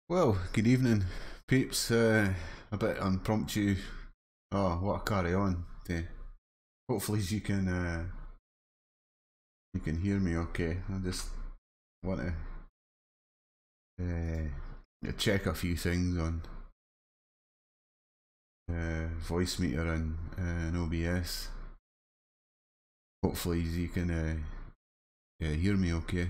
Well, good evening, peeps. A bit impromptu. Oh, what a carry on. Hopefully you can hear me okay. I just want to check a few things on voice meter and OBS. Hopefully you can hear me okay.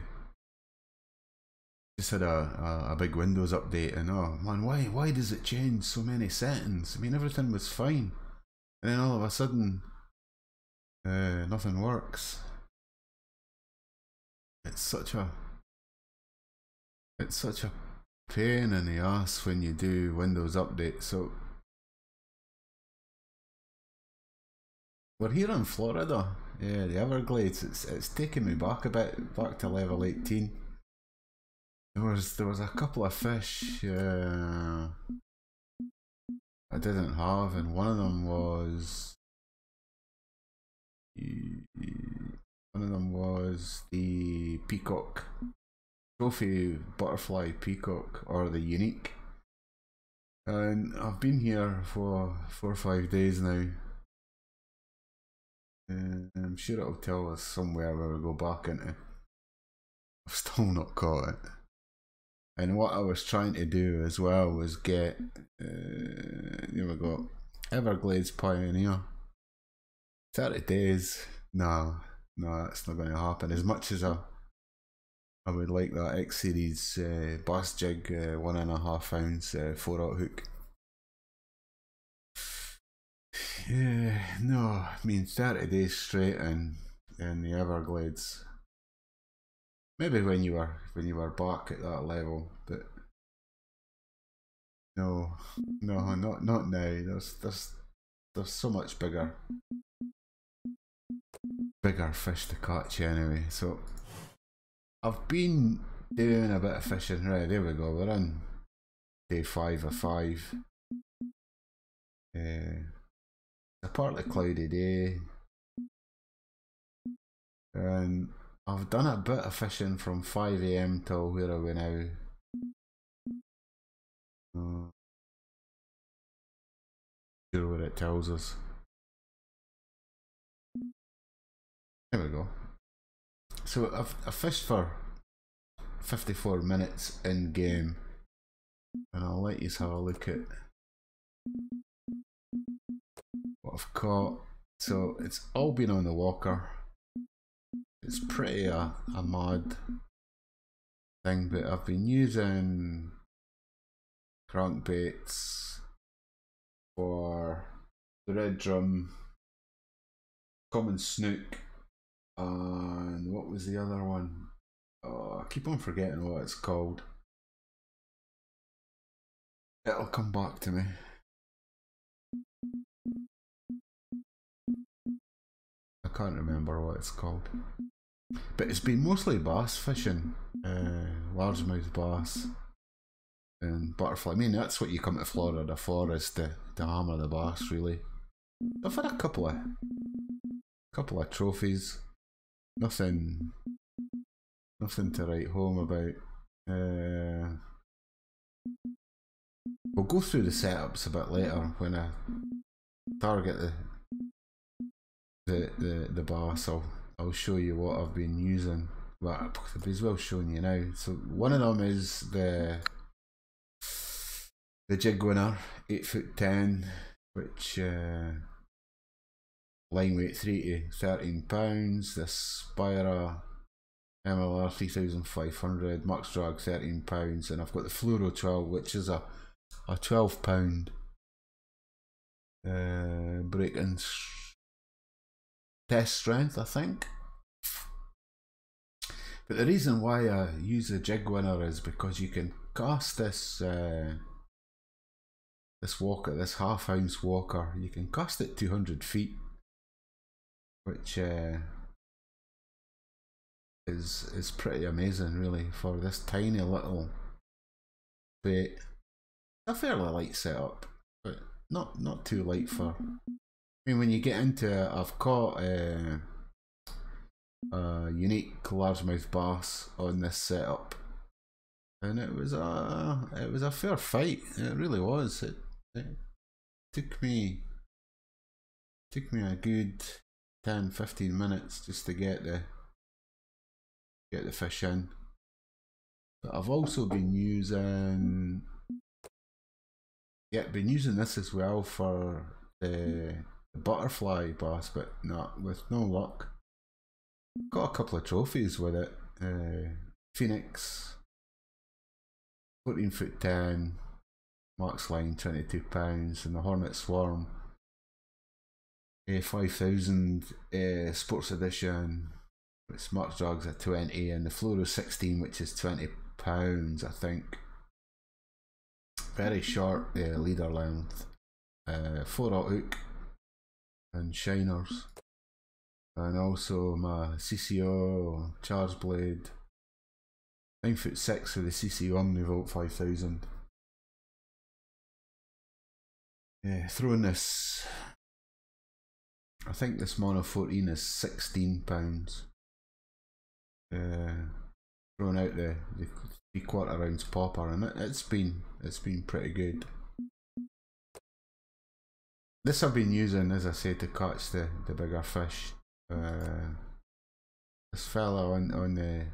Just had a big Windows update, and oh man, why does it change so many settings? I mean, everything was fine, and then all of a sudden nothing works. It's such a pain in the ass when you do Windows updates. So we're here in Florida, yeah, the Everglades. It's taken me back a bit, back to level 18. There was a couple of fish I didn't have, and one of them was the peacock, trophy butterfly peacock, or the unique. And I've been here for 4 or 5 days now. I'm sure it'll tell us somewhere where we go back into. I've still not caught it. And what I was trying to do as well was get, here we go, Everglades Pioneer. 30 days. No, that's not going to happen. As much as I would like that X Series bass jig 1.5 ounce 4/0 hook. Yeah, no, I mean 30 days straight in the Everglades. Maybe when you were back at that level, but no, not now. There's so much bigger fish to catch anyway. So I've been doing a bit of fishing. Right, there we go. We're on day 5 of 5. A partly cloudy day, and I've done a bit of fishing from 5 AM till where are we now? Sure what it tells us. There we go. So I've fished for 54 minutes in game, and I'll let you have a look at what I've caught. So it's all been on the walker. It's pretty a mad thing, but I've been using crankbaits for the red drum, common snook, and what was the other one? Oh, I keep on forgetting what it's called. It'll come back to me. I can't remember what it's called. But it's been mostly bass fishing, largemouth bass and butterfly. I mean, that's what you come to Florida for, is to hammer the bass, really. I've had a couple of trophies. nothing to write home about. We'll go through the setups a bit later when I target the bass. I'll show you what I've been using. But I'll be as well showing you now. So one of them is the jig winner, 8'10", which line weight 3 to 13 pounds. The Spira MLR 3500, max drag 13 pounds, and I've got the Fluoro 12, which is a 12 pound break-in test strength, I think. But the reason why I use the jig winner is because you can cast this walker, this half-ounce walker, you can cast it 200 feet, which is pretty amazing, really, for this tiny little bait. A fairly light setup, but not too light for. I mean, when you get into, I've caught a unique largemouth bass on this setup, and it was a fair fight. It really was. It took me a good 10-15 minutes just to get the fish in. But I've also been using this as well for the butterfly bass, but not with no luck. Got a couple of trophies with it. Phoenix 14'10", max line 22 pounds, and the Hornet Swarm 5000 sports edition, which max drags at 20, and the Fluoro 16, which is 20 pounds, I think. Very short leader length, 4/0 hook and shiners, and also my CCO charge blade, 9'6" with the CCO Omnivolt 5000. Throwing this, I think this Mono 14 is 16 pounds. Throwing out the 3/4 ounce popper, and it's been pretty good. This I've been using, as I say, to catch the bigger fish. This fella on the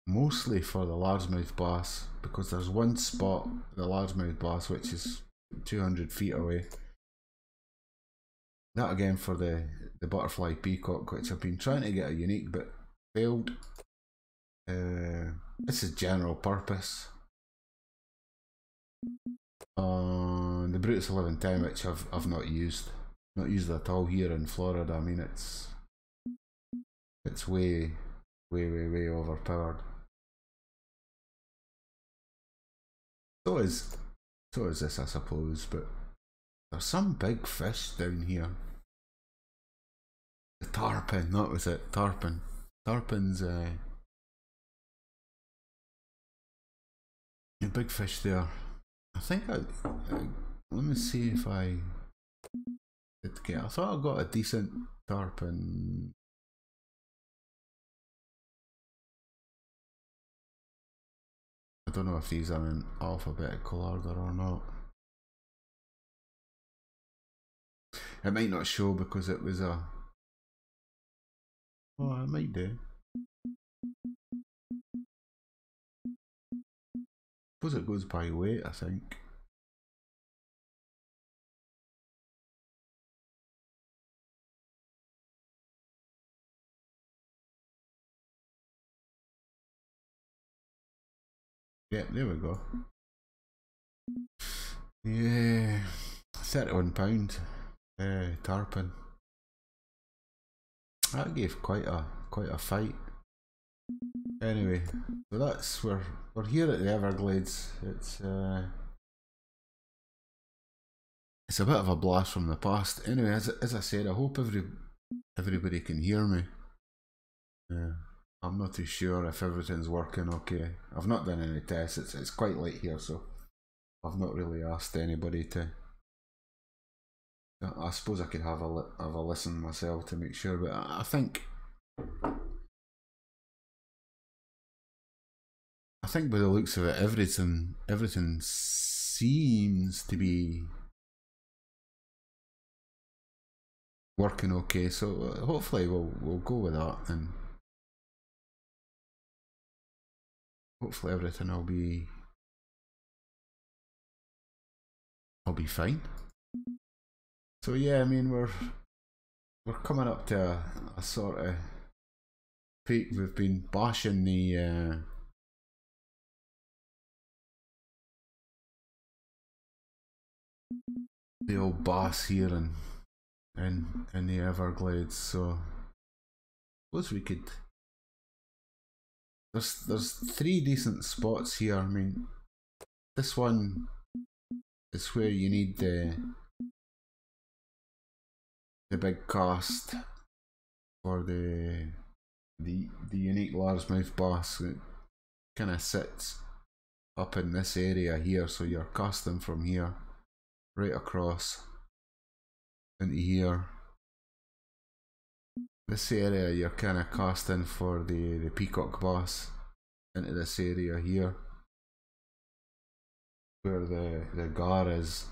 mostly for the largemouth bass, because there's one spot, the largemouth bass, which is 200 feet away. That again for the butterfly peacock, which I've been trying to get a unique but failed. This is general purpose. The Brutus 1110, which I've not used at all here in Florida. I mean, it's way overpowered. So is this, I suppose, but there's some big fish down here. The tarpon, that was it, tarpon. Tarpon's a big fish there. I think let me see if I did get, I thought I got a decent tarpon. I don't know if these are in alphabetical order or not. It might not show because it was a... Oh, it might do. I suppose it goes by weight, I think. Yeah, there we go. Yeah, £31 tarpon. That gave quite a fight. Anyway, so that's we're here at the Everglades. It's a bit of a blast from the past. Anyway, as I said, I hope everybody can hear me. I'm not too sure if everything's working okay. I've not done any tests. It's quite late here, so I've not really asked anybody to. I suppose I could have a listen myself to make sure, but I think I think by the looks of it, everything seems to be working okay. So hopefully we'll go with that, and hopefully everything will be fine. So yeah, I mean we're coming up to a sort of peak. We've been bashing the old boss here in the Everglades. So suppose we could. There's 3 decent spots here. I mean, this one is where you need the big cast for the unique largemouth bass. It kind of sits up in this area here, so you're casting from here right across into here. This area you're kind of casting for the peacock bass into this area here where the gar is,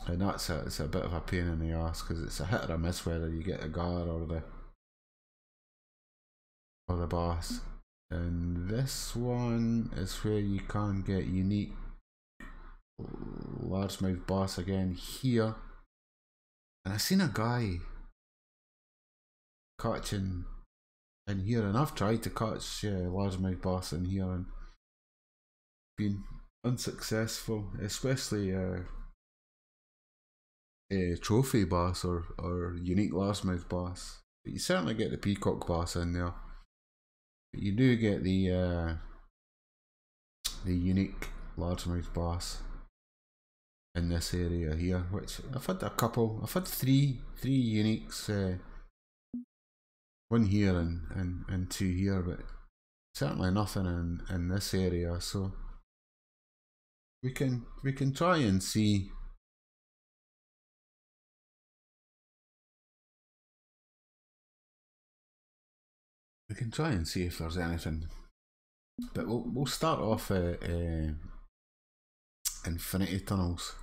and it's a bit of a pain in the ass because it's a hit or a miss whether you get the gar or the bass. And this one is where you can get unique largemouth bass again here. And I seen a guy catching in here, and I've tried to catch largemouth bass in here and been unsuccessful, especially trophy bass or unique largemouth bass. But you certainly get the peacock bass in there. But you do get the unique largemouth bass in this area here, which I've had a couple. I've had three uniques, one here and 2 here, but certainly nothing in this area. So we can try and see. We can try and see if there's anything, but we'll start off infinity tunnels.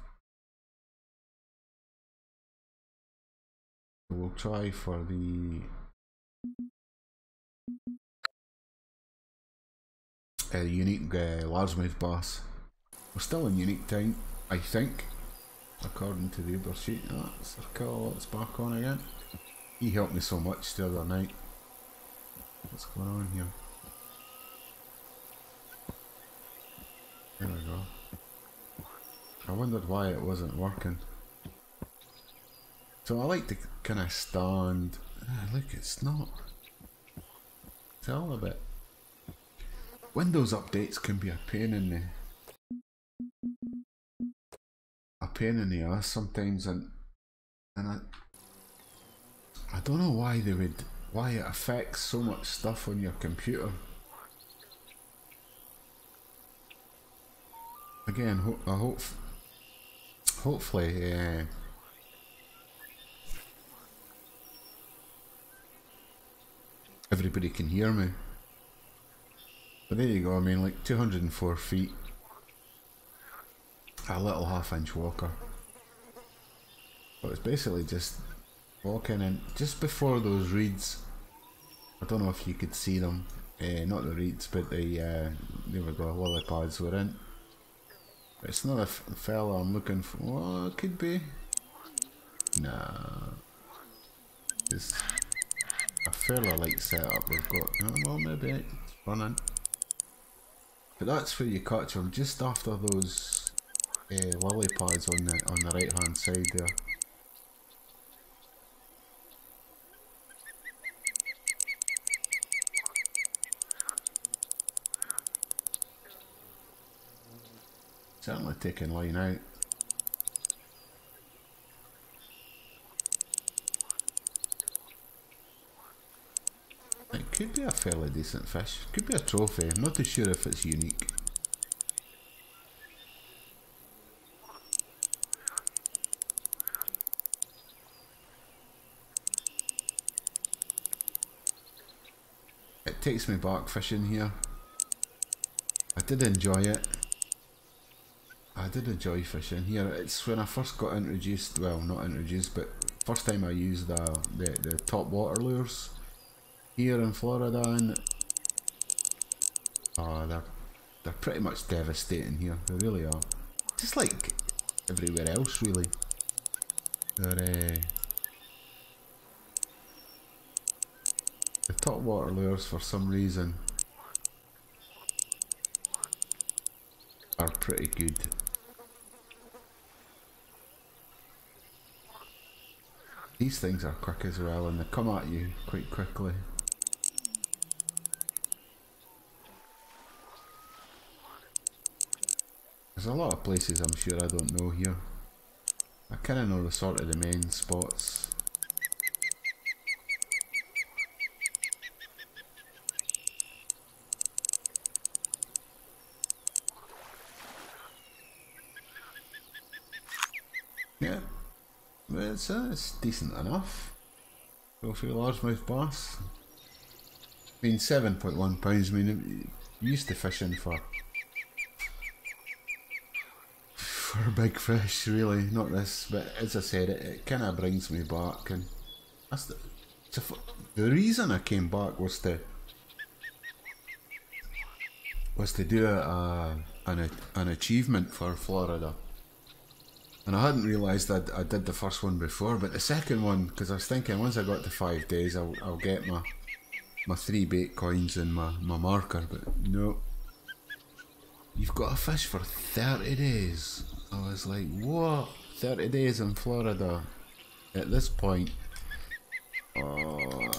We'll try for the unique largemouth bass. We're still in unique time, I think, according to the Uber sheet. Circle, it's back on again. He helped me so much the other night. What's going on here? There we go. I wondered why it wasn't working. So I like to kind of stand. Look, it's not. It's all a bit. Windows updates can be a pain in the ass sometimes, and I don't know why it affects so much stuff on your computer. Again, hopefully everybody can hear me. But there you go. I mean, like 204 feet, a little half-inch walker. But it's basically just walking in just before those reeds. I don't know if you could see them. Not the reeds, but the there we go, lily pads were in. But it's not a fella I'm looking for. Well, it could be. Nah. It's a fairly light setup we've got. Oh, well, maybe it's running. But that's where you catch them, just after those lily pads on the right hand side there. Certainly taking line out. It could be a fairly decent fish. Could be a trophy. I'm not too sure if it's unique. it takes me back fishing here. I did enjoy it. I did enjoy fishing here. It's when I first got introduced, well, not introduced, but first time I used the top water lures here in Florida, and oh, they're pretty much devastating here. They really are. Just like everywhere else, really. They're the top water lures, for some reason, are pretty good. These things are quick as well, and they come at you quite quickly. There's a lot of places I'm sure I don't know here. I kinda know the sort of the main spots. Yeah, it's decent enough. Go for your largemouth bass. I mean, 7.1 pounds. I mean, used to fishing for big fish, really. Not this, but as I said, it kind of brings me back, and that's the reason I came back was to do an achievement for Florida. And I hadn't realised that I did the first one before, but the second one, because I was thinking once I got to 5 days, I'll get my 3 bait coins and my marker, but no. You've got to fish for 30 days. I was like, what? 30 days in Florida at this point? Oh,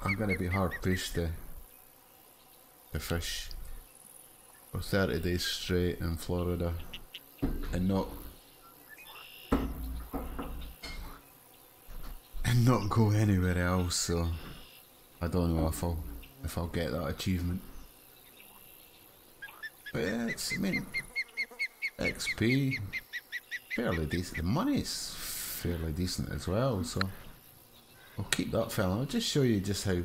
I'm going to be hard pushed to fish for 30 days straight in Florida and not go anywhere else, so I don't know if I'll get that achievement. But yeah, I mean, XP, fairly decent. The money's fairly decent as well, so I'll keep that fella. I'll just show you just how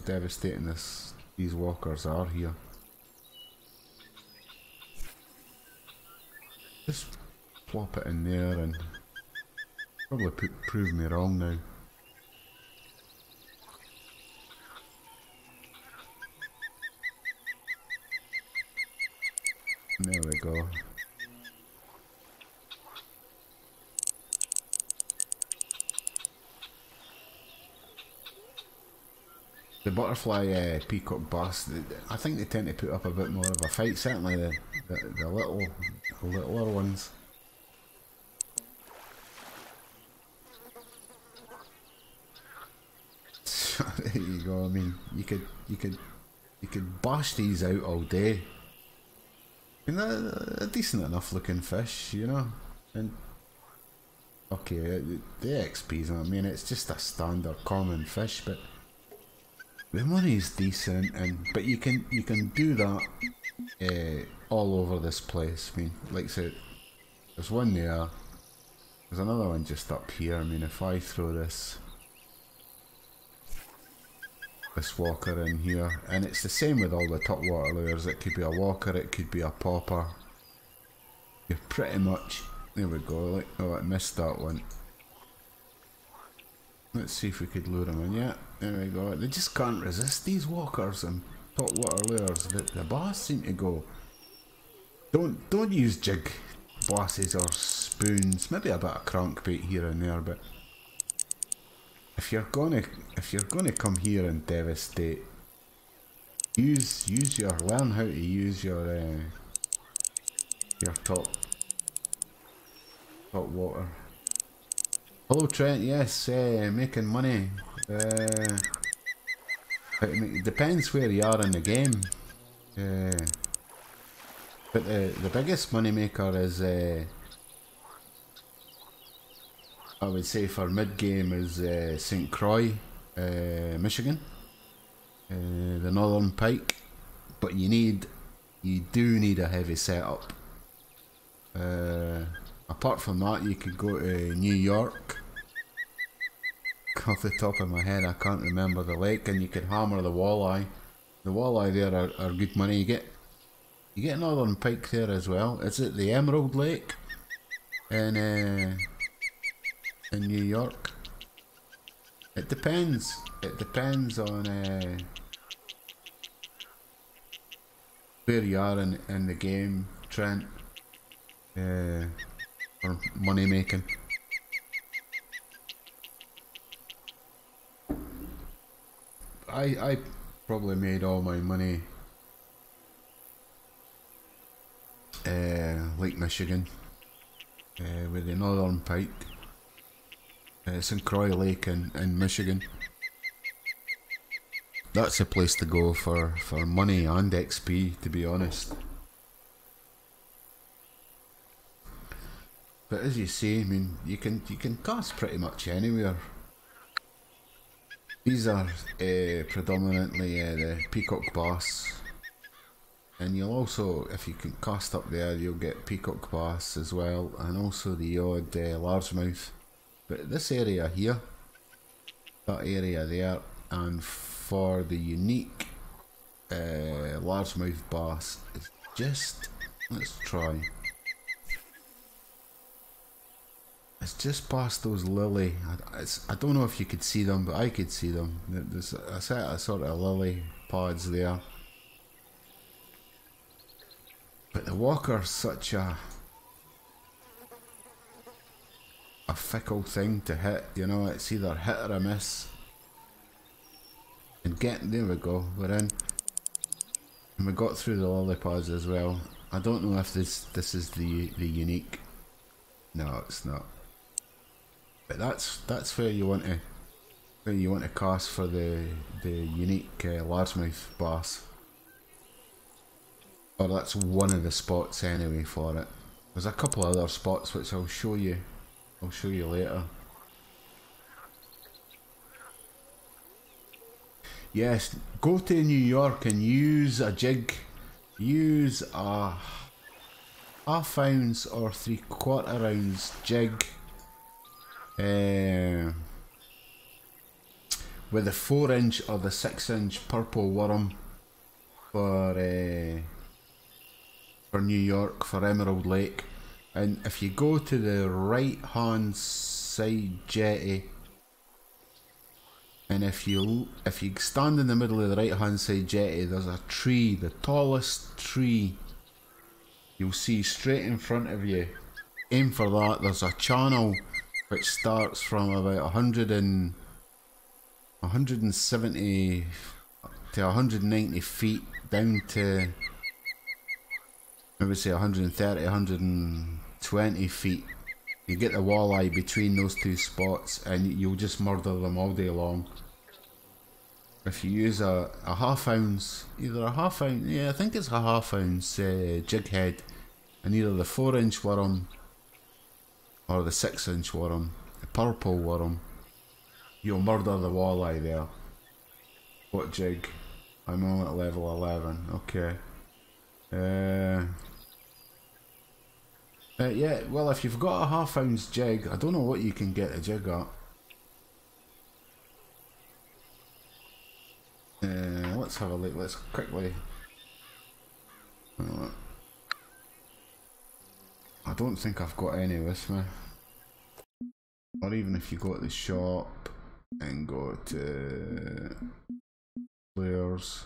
devastating these walkers are here. Just plop it in there and probably prove me wrong now. There we go. The butterfly peacock bass, I think they tend to put up a bit more of a fight, certainly the littler ones. There you go. I mean, you could bash these out all day. I mean, they're a decent enough looking fish, you know. And okay, the XP's, I mean, it's just a standard common fish, but the money's decent, but you can do that all over this place. I mean, like I said, there's one there. There's another one just up here. I mean, if I throw this walker in here, and it's the same with all the top water lures. It could be a walker, it could be a popper. You're pretty much, there we go. Like, oh, I missed that one. Let's see if we could lure them in. Yeah, there we go. They just can't resist these walkers and top water lures. The bass seem to go. Don't use jig basses or spoons. Maybe a bit of crankbait here and there, but if you're gonna come here and devastate, learn how to use your top water. Hello Trent, yes, making money. It depends where you are in the game. But the biggest money maker is I would say for mid-game is St. Croix, Michigan, the Northern Pike, but you do need a heavy setup. Apart from that, you could go to New York, off the top of my head, I can't remember the lake, and you can hammer the walleye. The walleye there are good money. You get northern pike there as well. Is it the Emerald Lake in New York? It depends. It depends on where you are in the game, Trent, for money making. I probably made all my money Lake Michigan with the northern pike. St. Croix Lake in Michigan. That's a place to go for money and XP, to be honest. But as you say, I mean, you can cast pretty much anywhere. These are predominantly the peacock bass, and you'll also, if you can cast up there, you'll get peacock bass as well, and also the odd largemouth. But this area here, that area there, and for the unique largemouth bass, it's just, let's try. It's just past those lily. I don't know if you could see them, but I could see them. There's a set of sort of lily pods there. But the walker's such a fickle thing to hit, you know. It's either hit or a miss. And there we go, we're in. And we got through the lily pods as well. I don't know if this is the unique. No, it's not. But that's where you want to cast for the unique largemouth bass. Or that's one of the spots anyway for it. There's a couple other spots which I'll show you. I'll show you later. Yes, go to New York and use a jig. Use a half ounce or 3/4 ounce jig. With a 4-inch or the 6-inch purple worm for New York, for Emerald Lake. And if you go to the right hand side jetty, and if you stand in the middle of the right hand side jetty, there's a tree, the tallest tree you'll see straight in front of you. Aim for that. There's a channel which starts from about 170 to 190 feet down to, I would say, 130, 120 feet. You get the walleye between those two spots and you'll just murder them all day long. If you use a half ounce, either a half ounce, yeah, I think it's a half ounce jig head, and either the 4-inch worm or the 6-inch worm, the purple worm, you'll murder the walleye there. What jig? I'm on at level 11, okay. Yeah, well, if you've got a half ounce jig, I don't know what you can get a jig at. Let's have a look, let's quickly. I don't think I've got any with me. Or even if you go to the shop and go to players.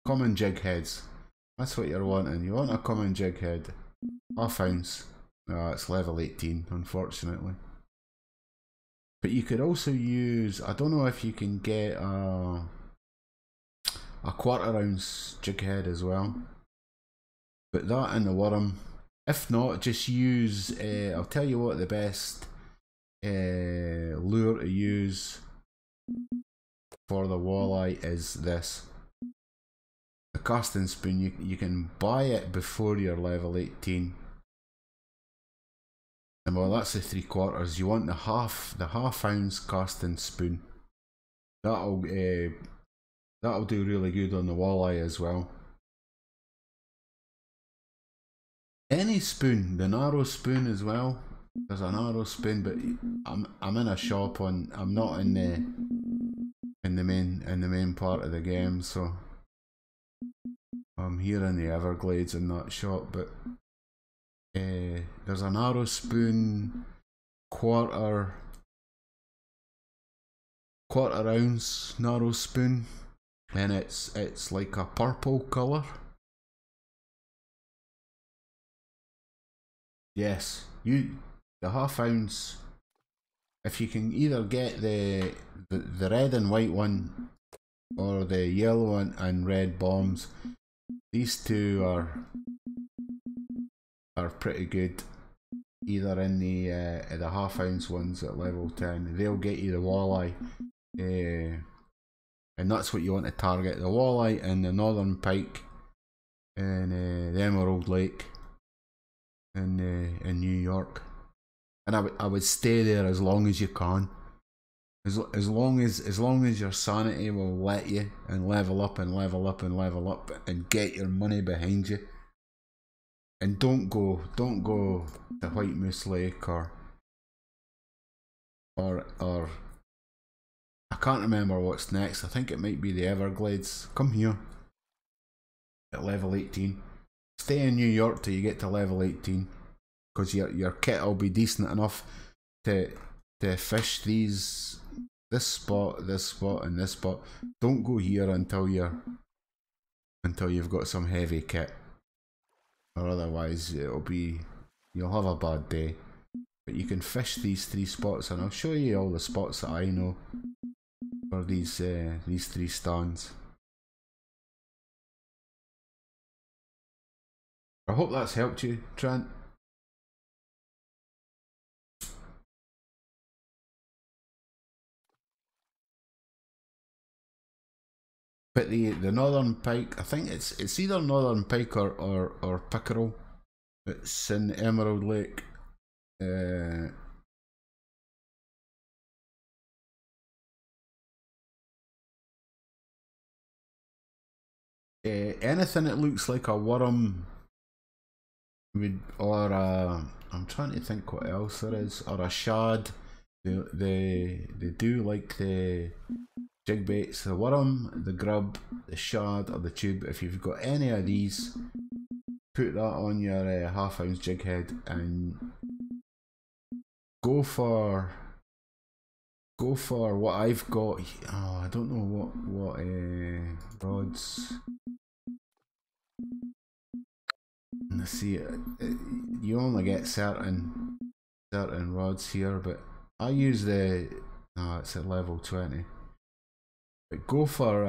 Common jig heads. That's what you're wanting. You want a common jig head. Half ounce. It's level 18, unfortunately. But you could also use, I don't know if you can get a 1/4 ounce jig head as well. But that and the worm. If not, just use, I'll tell you what the best lure to use for the walleye is this. The casting spoon, you can buy it before you're level 18. And well, that's the 3/4. You want the half ounce casting spoon. That'll do really good on the walleye as well. Any spoon, the narrow spoon as well, There's an arrow spoon, but I'm in a shop on. I'm not in the main part of the game, so I'm here in the Everglades in that shop. But there's an arrow spoon, quarter ounce narrow spoon, and it's like a purple colour. Yes, the half ounce. If you can either get the red and white one or the yellow one and red bombs, these two are pretty good. Either in the half ounce ones at level 10, they'll get you the walleye, and that's what you want to target: the walleye and the northern pike and the Emerald Lake in New York. And I would stay there as long as you can, as long as your sanity will let you, and level up and level up and level up and get your money behind you. And don't go to White Moose Lake or I can't remember what's next. I think it might be the Everglades. Come here at level 18. Stay in New York till you get to level 18, because your kit will be decent enough to fish this spot, and this spot. Don't go here until you've got some heavy kit, or otherwise you'll have a bad day. But you can fish these 3 spots, and I'll show you all the spots that I know for these 3 stands. I hope that's helped you, Trent. But the northern pike, I think it's either northern pike or pickerel. It's in Emerald Lake. Anything that looks like a worm or I'm trying to think what else there is, or a shad. They do like the jig baits: the worm, the grub, the shad, or the tube. If you've got any of these, put that on your half ounce jig head and go for what I've got. Oh, I don't know what rods. Let's see, you only get certain rods here, but I use the. No, it's at level 20. But go for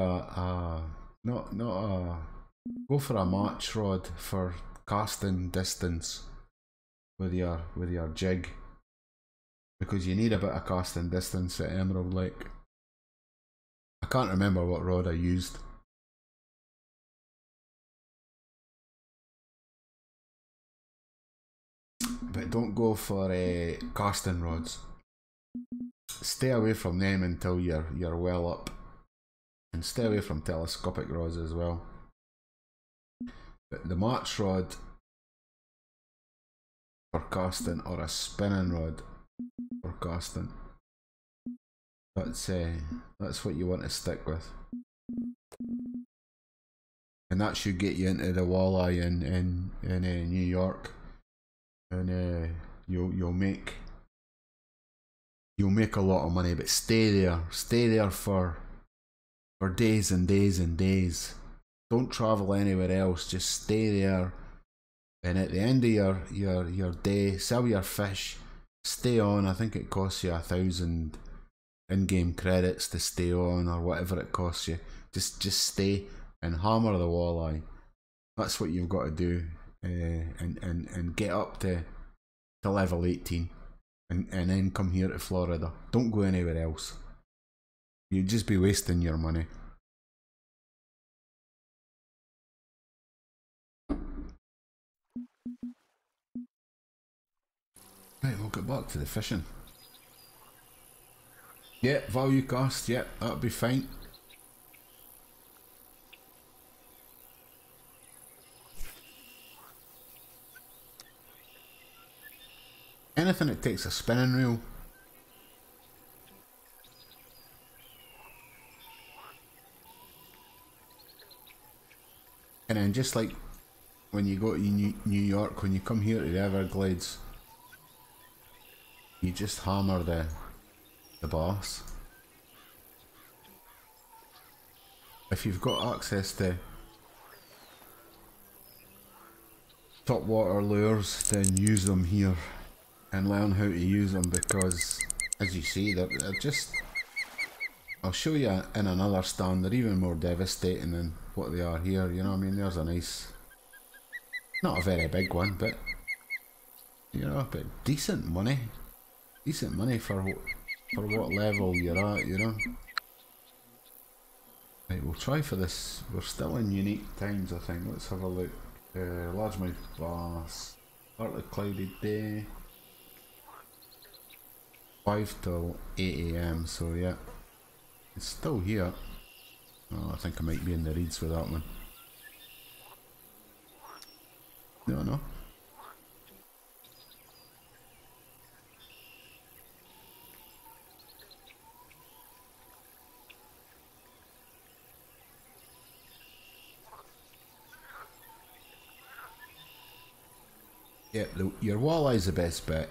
go for a match rod for casting distance with your jig, because you need a bit of casting distance at Emerald Lake. I can't remember what rod I used. But don't go for casting rods. Stay away from them until you're well up, and stay away from telescopic rods as well. But the match rod for casting, or a spinning rod for casting, that's what you want to stick with, and that should get you into the walleye in New York, and you'll make a lot of money. But stay there for days and days and days. Don't travel anywhere else, just stay there, and at the end of your day, sell your fish, stay on. I think it costs you 1,000 in-game credits to stay on, or whatever it costs you. Just stay and hammer the walleye. That's what you've got to do, and get up to level 18, and then come here to Florida. Don't go anywhere else. You'd just be wasting your money. Right, we'll get back to the fishing. Yeah, value cast, yeah, that'll be fine. Anything that takes a spinning reel. And then just like when you go to New York, when you come here to the Everglades, you just hammer the boss. If you've got access to top water lures, then use them here and learn how to use them, because as you see, they're just, I'll show you in another stand, they're even more devastating than what they are here, you know what I mean? There's a nice, not a very big one, but you know, but decent money for what level you're at, you know. Right, we'll try for this. We're still in unique times, I think. Let's have a look. Largemouth bass, partly cloudy day, 5 till 8 AM, so yeah, it's still here. Oh, I think I might be in the reeds with that one. No. Yeah, your walleye's the best bet.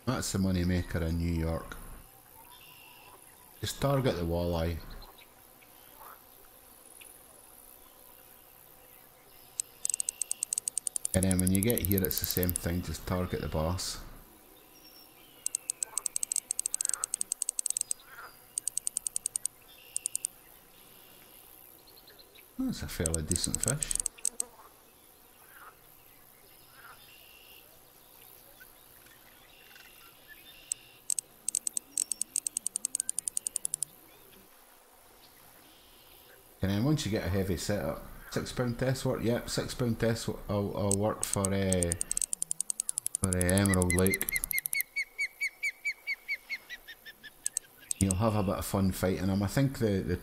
That's the money maker in New York. Just target the walleye. And then when you get here, it's the same thing, just target the bass. That's a fairly decent fish. And then once you get a heavy setup, £6 test work. Yep, £6 test. I'll work for Emerald Lake. You'll have a bit of fun fighting them. I think the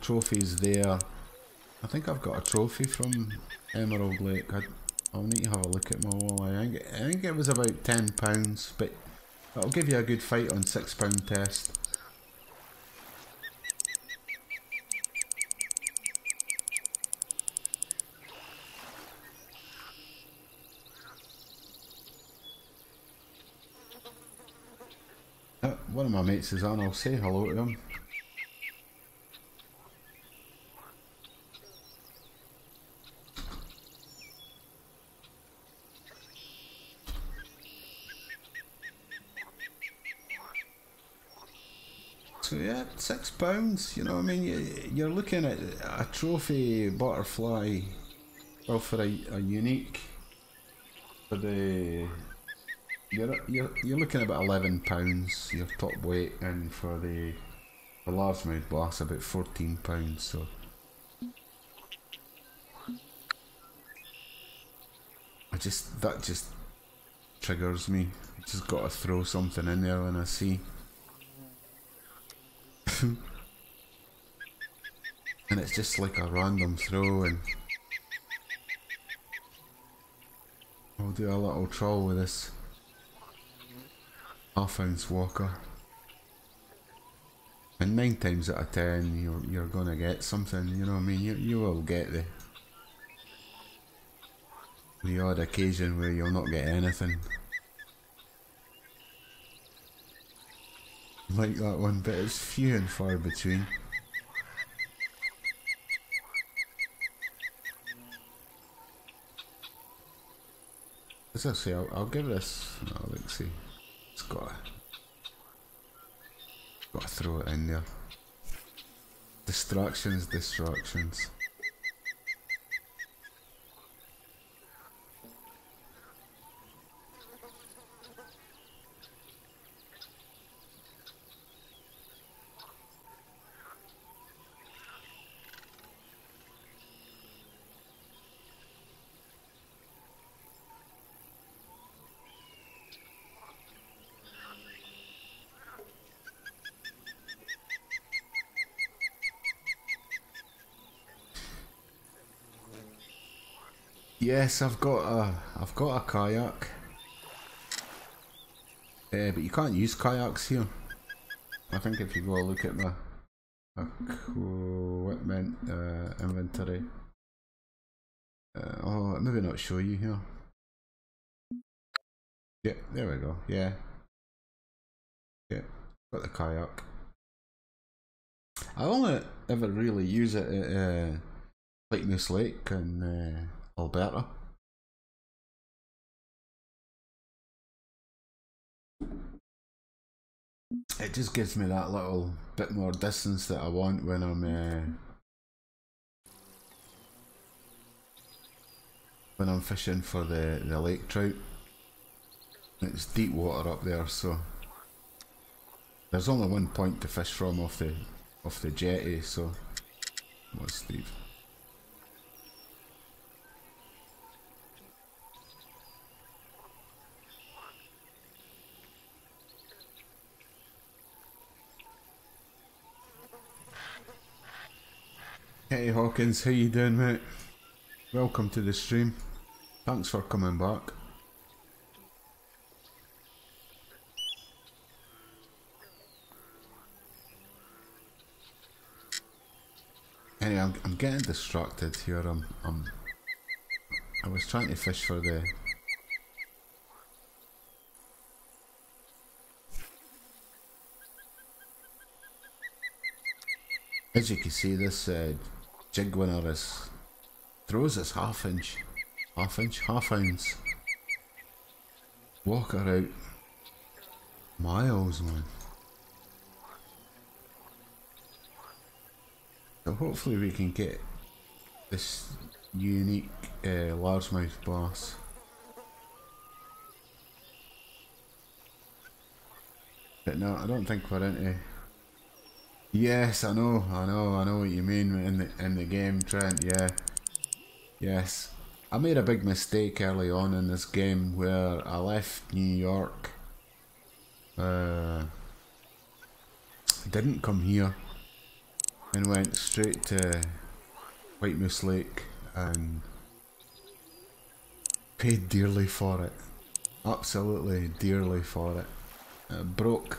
trophy's there. I think I've got a trophy from Emerald Lake. I'll need to have a look at my walleye. I think it was about £10, but that'll give you a good fight on £6 test. One of my mates is on, I'll say hello to him. So yeah, £6, you know what I mean? You're looking at a trophy butterfly, well, for a unique, for the... You're looking at about £11 your top weight, and for the largemouth bass about £14. So that just triggers me. I just got to throw something in there when I see. And it's just like a random throw, and I'll do a little trawl with this half-ounce walker, and 9 times out of 10 you're gonna get something, you know what I mean? You will get the odd occasion where you'll not get anything like that one, but it's few and far between. As I say, I'll give this, let's see. It's got to throw it in there. Distractions. Yes, I've got a kayak. But you can't use kayaks here. I think if you go look at my equipment inventory, oh, maybe not show you here. Yeah, there we go. Yeah, got the kayak. I only ever really use it at Lake Moose Lake in Alberta. It just gives me that little bit more distance that I want when I'm fishing for the lake trout. It's deep water up there, so there's only one point to fish from off the jetty. So, what's Steve? Hey Hawkins, how you doing, mate? Welcome to the stream. Thanks for coming back. Anyway, I'm getting distracted here. I was trying to fish for the. As you can see, this jig winner throws his half ounce. Walk her out miles, man. So hopefully we can get this unique largemouth bass. But no, I don't think we're into. Yes, I know what you mean in the game, Trent. Yeah, yes. I made a big mistake early on in this game where I left New York. Didn't come here and went straight to White Moose Lake and paid dearly for it. Absolutely dearly for it. Broke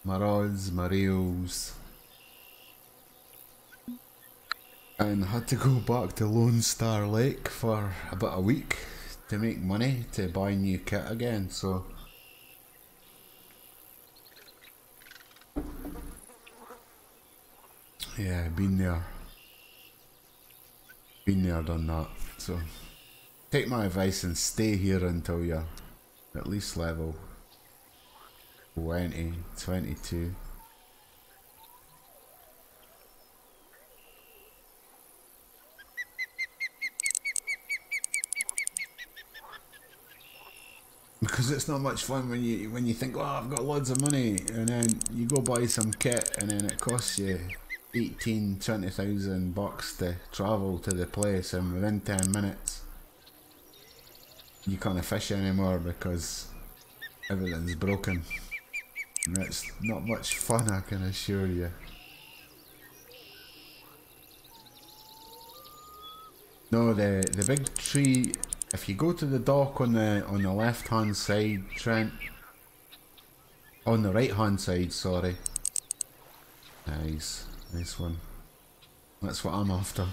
my rods, my reels, and had to go back to Lone Star Lake for about a week to make money to buy new kit again. So yeah, been there, done that. So take my advice and stay here until you're at least level 20, 22. Because it's not much fun when you think, oh, I've got loads of money, and then you go buy some kit and then it costs you 18,000-20,000 bucks to travel to the place, and within 10 minutes you can't fish anymore because everything's broken. And it's not much fun, I can assure you. No, the big tree. If you go to the dock on the left hand side, Trent. On the right hand side, sorry. Nice one. That's what I'm after.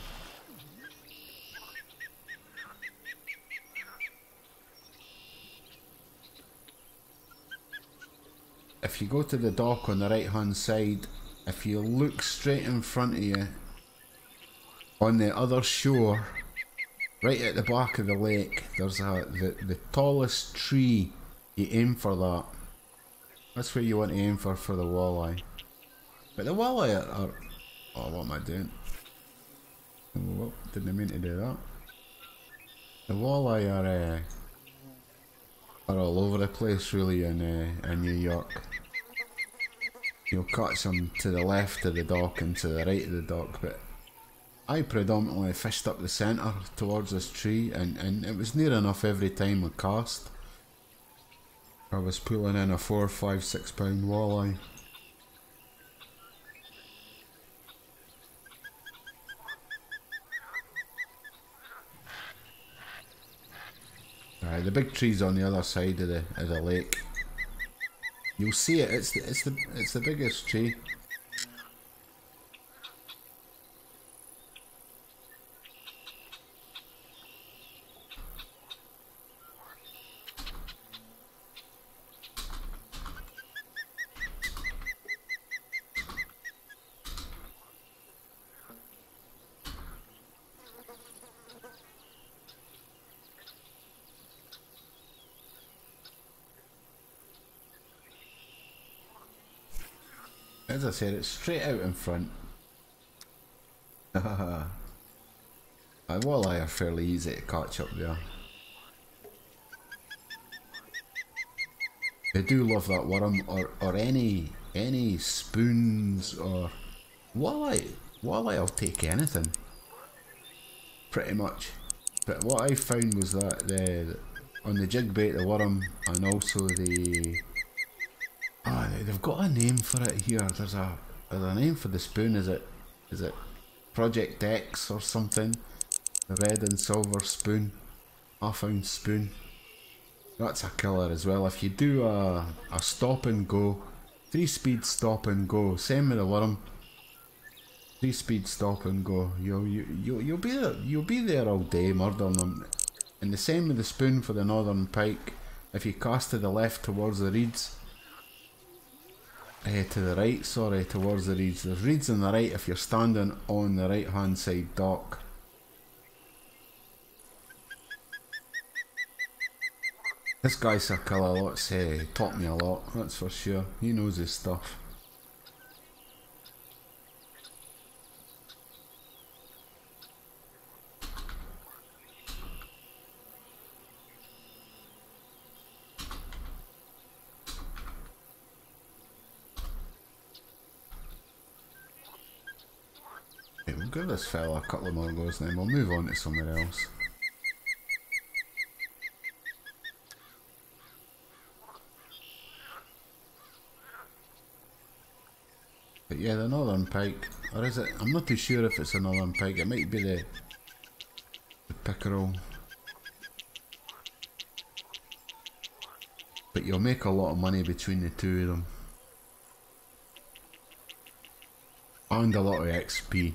If you go to the dock on the right hand side, if you look straight in front of you, on the other shore, right at the back of the lake, there's the tallest tree. You aim for that. That's where you want to aim for the walleye. But the walleye are oh, what am I doing? Oh, didn't mean to do that. The walleye are all over the place really in New York. You'll catch them to the left of the dock and to the right of the dock, but I predominantly fished up the centre towards this tree, and it was near enough every time I cast. I was pulling in a 4, 5, 6 pound walleye. The big tree's on the other side of the lake. You'll see it. It's the biggest tree. As I said, it's straight out in front. Walleye are fairly easy to catch up there. They do love that worm, or any spoons or walleye. Walleye will take anything, pretty much. But what I found was that on the jig bait, the worm, and also they've got a name for it here. There's a name for the spoon. Is it Project X or something? The red and silver spoon, half-ounce spoon. That's a killer as well. If you do a stop and go, 3-speed stop and go, same with the worm. 3-speed stop and go. You'll be there all day murdering them. And the same with the spoon for the northern pike. If you cast to the left towards the reeds. To the right, sorry, towards the reeds. There's reeds on the right if you're standing on the right hand side dock. This guy's a killer. Let's say taught me a lot, that's for sure. He knows his stuff. Okay, we'll give this fella a couple of more goes and then we'll move on to somewhere else. But yeah, the northern pike, or is it? I'm not too sure if it's a northern pike. It might be the pickerel. But you'll make a lot of money between the two of them, and a lot of XP.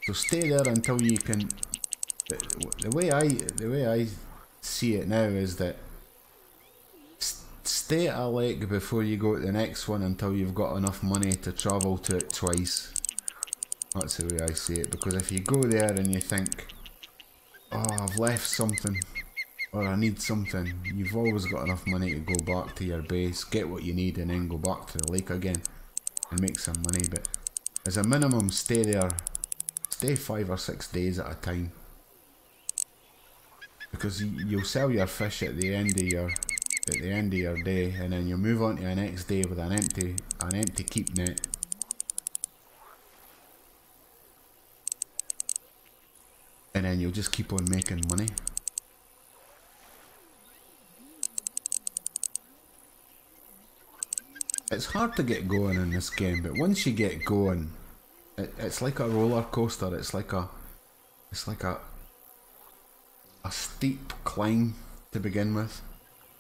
So stay there until you can. The way I see it now is that stay at a lake before you go to the next one until you've got enough money to travel to it twice. That's the way I see it, because if you go there and you think, oh, I've left something, or I need something, you've always got enough money to go back to your base, get what you need, and then go back to the lake again and make some money. But as a minimum, stay there, stay 5 or 6 days at a time, because you'll sell your fish at the end of your day, and then you'll move on to the next day with an empty keep net. And then you'll just keep on making money. It's hard to get going in this game, but once you get going, it's like a roller coaster. It's like a steep climb to begin with,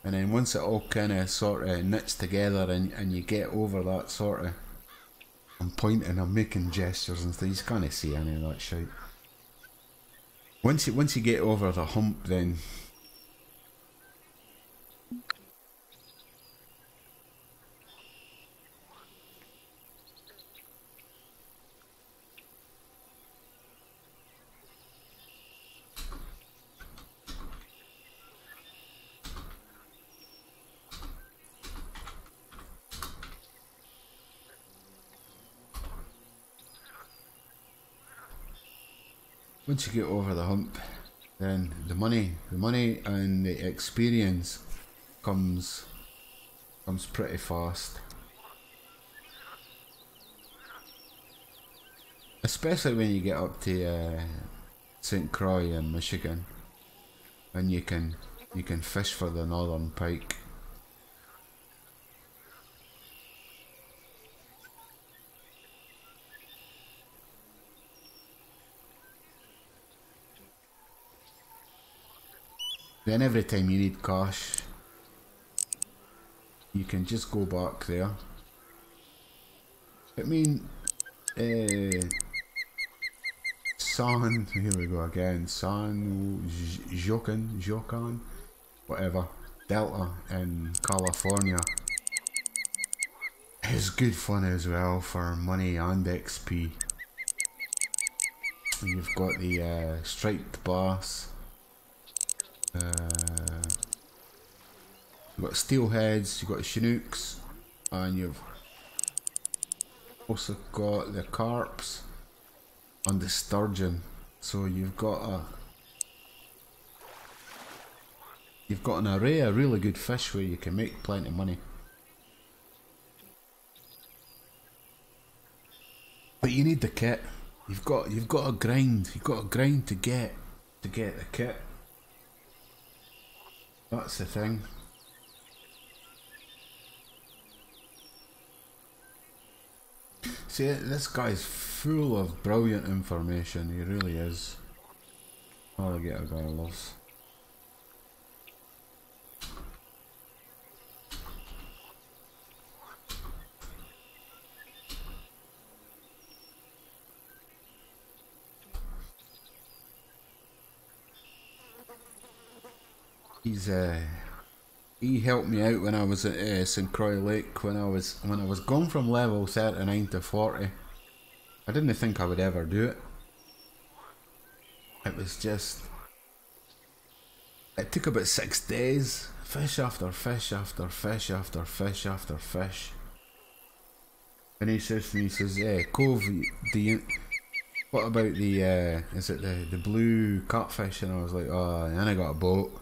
and then once it all kind of sort of knits together and you get over that sort of, I'm pointing, I'm making gestures and things, you can't see any of that shit. Once you get over the hump, then once you get over the hump, then the money and the experience comes pretty fast. Especially when you get up to St. Croix in Michigan, and you can fish for the northern pike. Then every time you need cash, you can just go back there. I mean, San, here we go again, San Jokan, whatever, Delta in California is good fun as well for money and XP. You've got the striped bass, you've got steelheads, you've got chinooks, and you've also got the carps and the sturgeon. So you've got an array of really good fish where you can make plenty of money. But you need the kit. You've got to grind. You've got to grind to get the kit. That's the thing. See, this guy's full of brilliant information. He really is. Alligator guy loves. He helped me out when I was at St Croix Lake when I was going from level 39 to 40. I didn't think I would ever do it. It was just, it took about 6 days, fish after fish after fish after fish after fish. And he says to me, he says, Cove, what about the is it the blue catfish? And I was like, oh, and I got a boat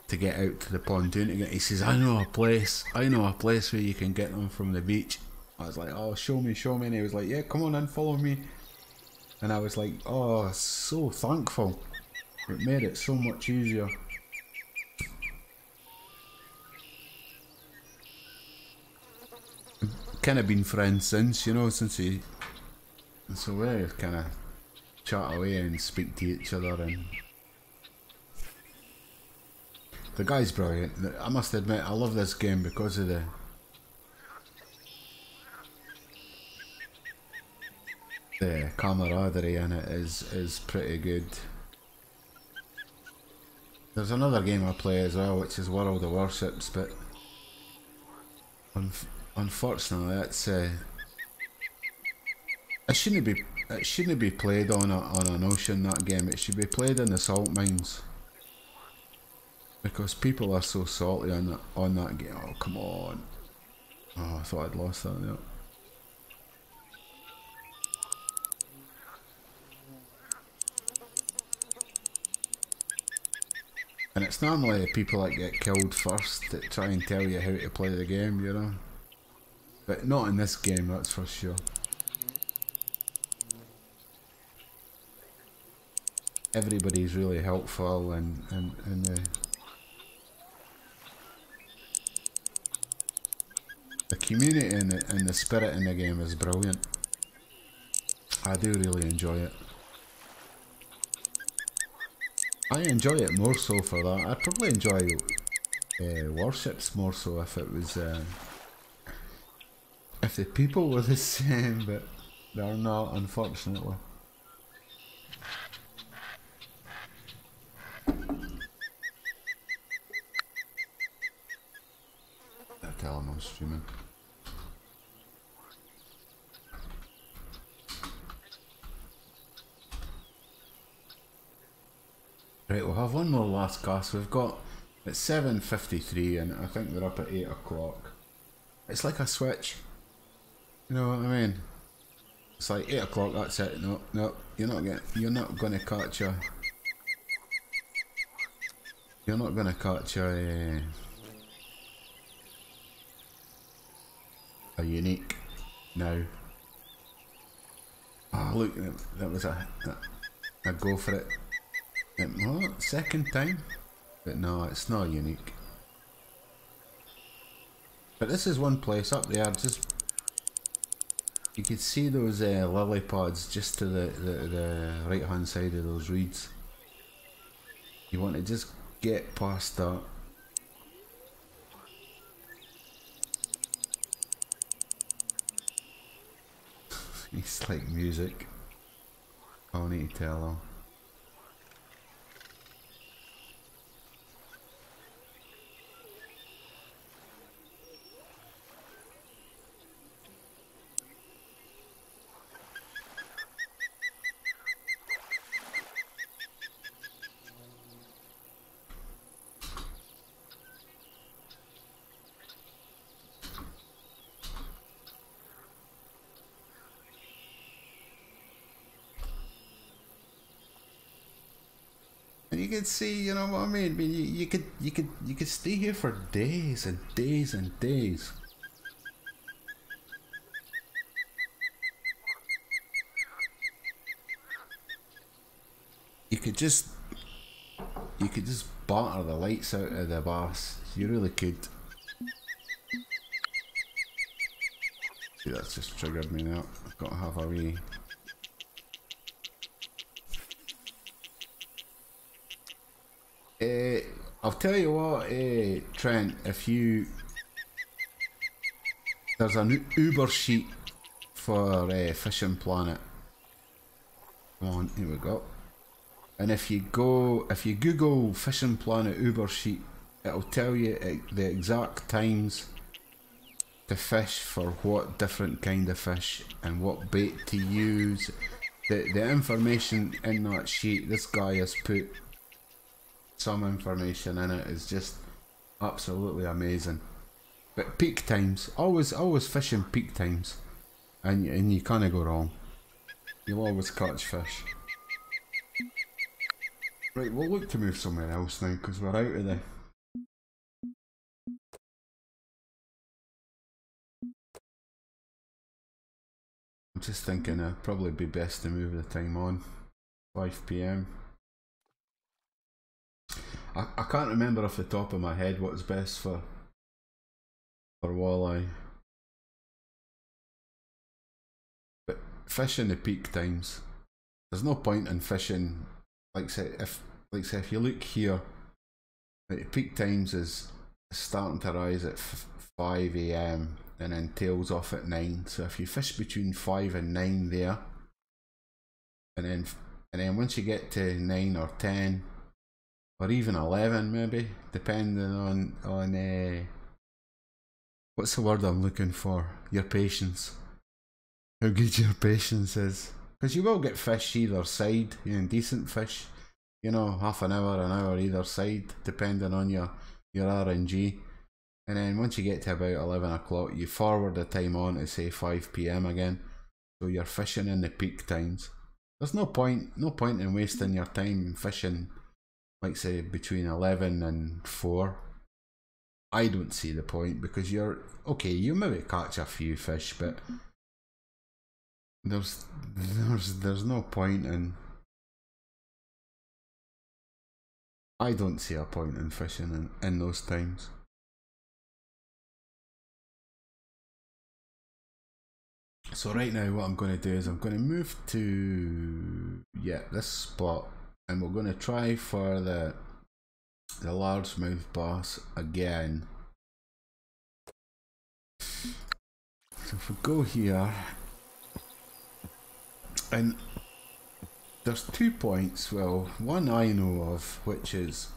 to get out to the pontoon to get. He says, I know a place where you can get them from the beach. I was like, oh, show me, and he was like, yeah, come on in, follow me. And I was like, oh, so thankful. It made it so much easier. Kind of been friends since, you know, since he. And so we kind of chat away and speak to each other, and the guy's brilliant. I must admit, I love this game because of the camaraderie in it is pretty good. There's another game I play as well, which is World of Warships, but unfortunately, that's it shouldn't be played on an ocean. That game, it should be played in the salt mines. Because people are so salty on that game. Oh, come on. Oh, I thought I'd lost that there. And it's normally the people that get killed first that try and tell you how to play the game, you know. But not in this game, that's for sure. Everybody's really helpful and the community and the spirit in the game is brilliant. I do really enjoy it. I enjoy it more so for that. I'd probably enjoy Warships more so if it was if the people were the same, but they're not, unfortunately. I tell them I'm streaming. Right, we'll have one more last cast. We've got, it's 7:53 and I think they're up at 8 o'clock. It's like a switch. You know what I mean? It's like 8 o'clock, that's it. No, you're not gonna catch a unique now. Oh look, that was a go for it. What? Second time? But no, it's not unique. But this is one place up there, just you can see those lily pods just to the right hand side of those reeds. You want to just get past that. Nice, like music. I'll need to tell them. And you can see, you know what I mean? I mean, you could stay here for days and days and days. You could just batter the lights out of the bass. You really could. See, that's just triggered me now. I've got to have a wee. I'll tell you what, Trent, if you... There's an Uber sheet for Fishing Planet. Come on, here we go. And if you Google Fishing Planet Uber sheet, it'll tell you the exact times to fish for what different kind of fish and what bait to use. The information in that sheet, this guy has put some information in it, is just absolutely amazing. But peak times, always fishing peak times, and you can't go wrong. You'll always catch fish. Right, we'll look to move somewhere else now because we're out of there. I'm just thinking it'd probably be best to move the time on. 5 PM. I can't remember off the top of my head what's best for walleye. But fishing the peak times. There's no point in fishing, like say if you look here, the peak times is starting to rise at 5 AM and then tails off at 9. So if you fish between 5 and 9 there, and then once you get to 9 or 10 or even 11 maybe, depending on what's the word I'm looking for? Your patience. How good your patience is. Because you will get fish either side, you know, decent fish, you know, half an hour either side, depending on your RNG. And then once you get to about 11 o'clock, you forward the time on to say 5 PM again. So you're fishing in the peak times. There's no point in wasting your time fishing, like say between 11 and 4. I don't see the point, because you're okay, you maybe catch a few fish, but there's no point in... I don't see a point in fishing in those times. So right now what I'm going to do is I'm going to move to this spot, and we're going to try for the largemouth bass again. So if we go here, and there's 2 points, well, one I know of, which is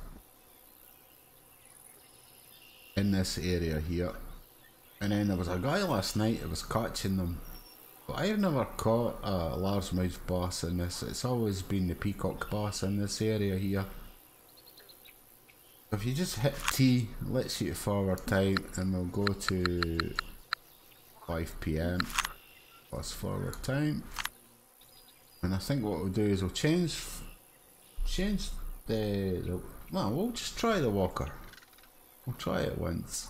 in this area here, and then there was a guy last night that was catching them, but I've never caught a largemouth bass in this. It's always been the peacock bass in this area here. If you just hit T, lets you forward time, and we'll go to 5 PM plus forward time. And I think what we'll do is we'll change the well, we'll just try the walker. We'll try it once.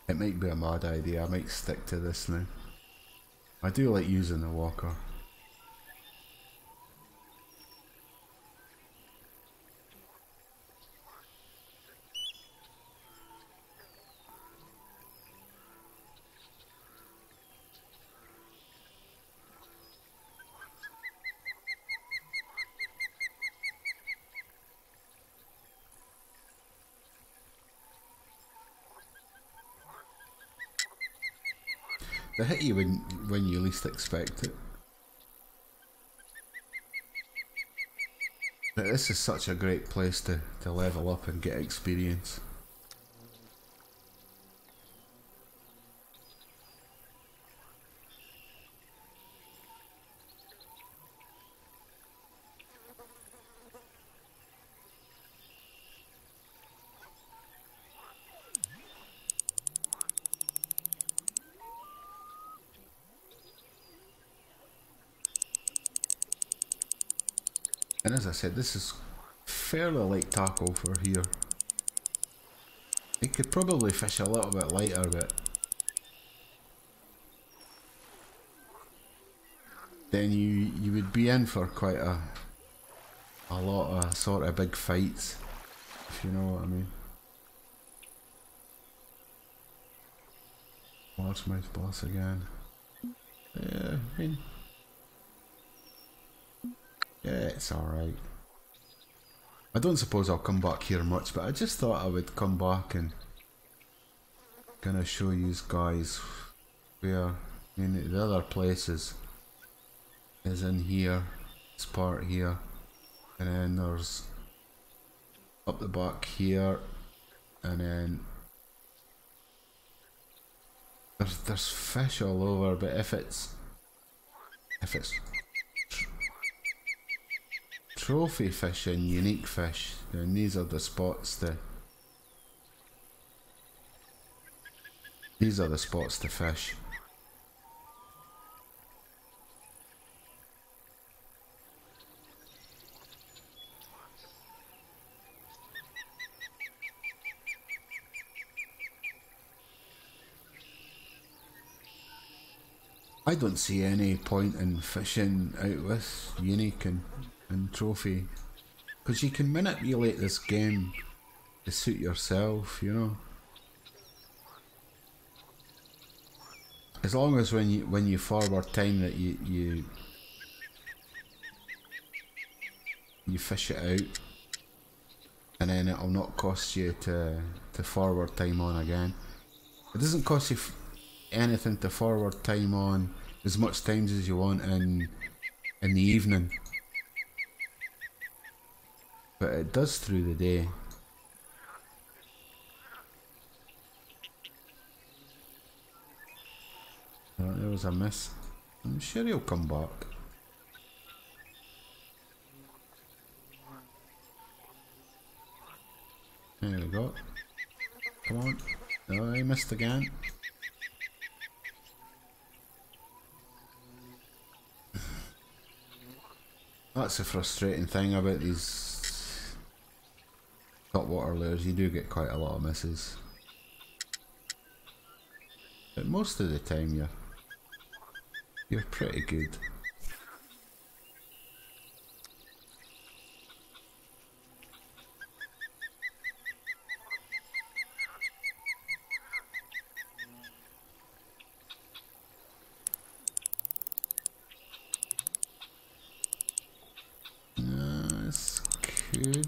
It might be a mad idea, I might stick to this now. I do like using the walker. They hit you when you least expect it. But this is such a great place to level up and get experience. And as I said, this is fairly light tackle for here. You could probably fish a little bit lighter, but then you would be in for quite a lot of sort of big fights, if you know what I mean. Largemouth bass again. Yeah, I mean, yeah, it's alright. I don't suppose I'll come back here much, but I just thought I would come back and kind of show you guys where, I mean, the other places is in here, this part here, and then there's up the back here, and then there's fish all over, but if it's trophy fish and unique fish, then these are the spots to fish. I don't see any point in fishing out with unique and trophy, because you can manipulate this game to suit yourself, you know. As long as when you forward time that you fish it out, and then it'll not cost you to forward time on again. It doesn't cost you anything to forward time on as much times as you want in the evening, but it does through the day. Oh, there was a miss. I'm sure he'll come back. There we go. Come on. Oh, he missed again. That's the frustrating thing about these saltwater lures. You do get quite a lot of misses, but most of the time you're pretty good. This could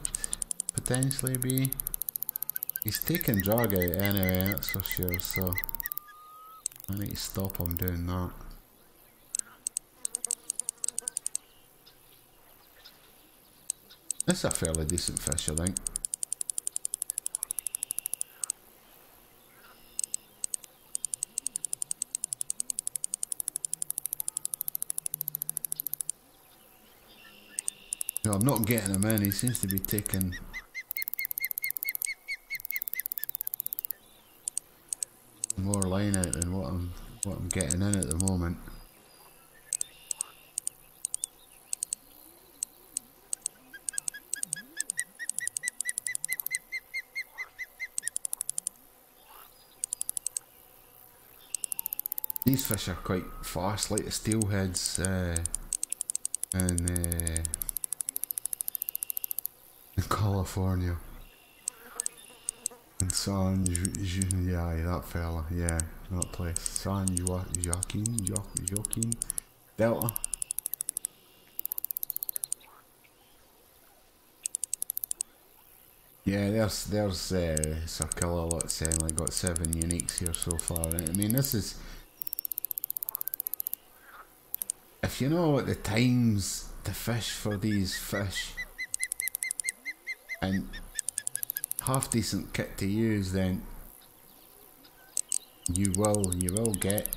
potentially be. He's taking drag out anyway, that's for sure, so I need to stop him doing that. This is a fairly decent fish, I think. No, I'm not getting him in, he seems to be taking more line out than what I'm getting in at the moment. These fish are quite fast, like the steelheads in California. And yeah, that fella, yeah, that place. San Joaquin Delta. Yeah, there's Circilla, like saying, like, got 7 uniques here so far. I mean, this is if you know what the times to fish for these fish and half decent kit to use, then you will get.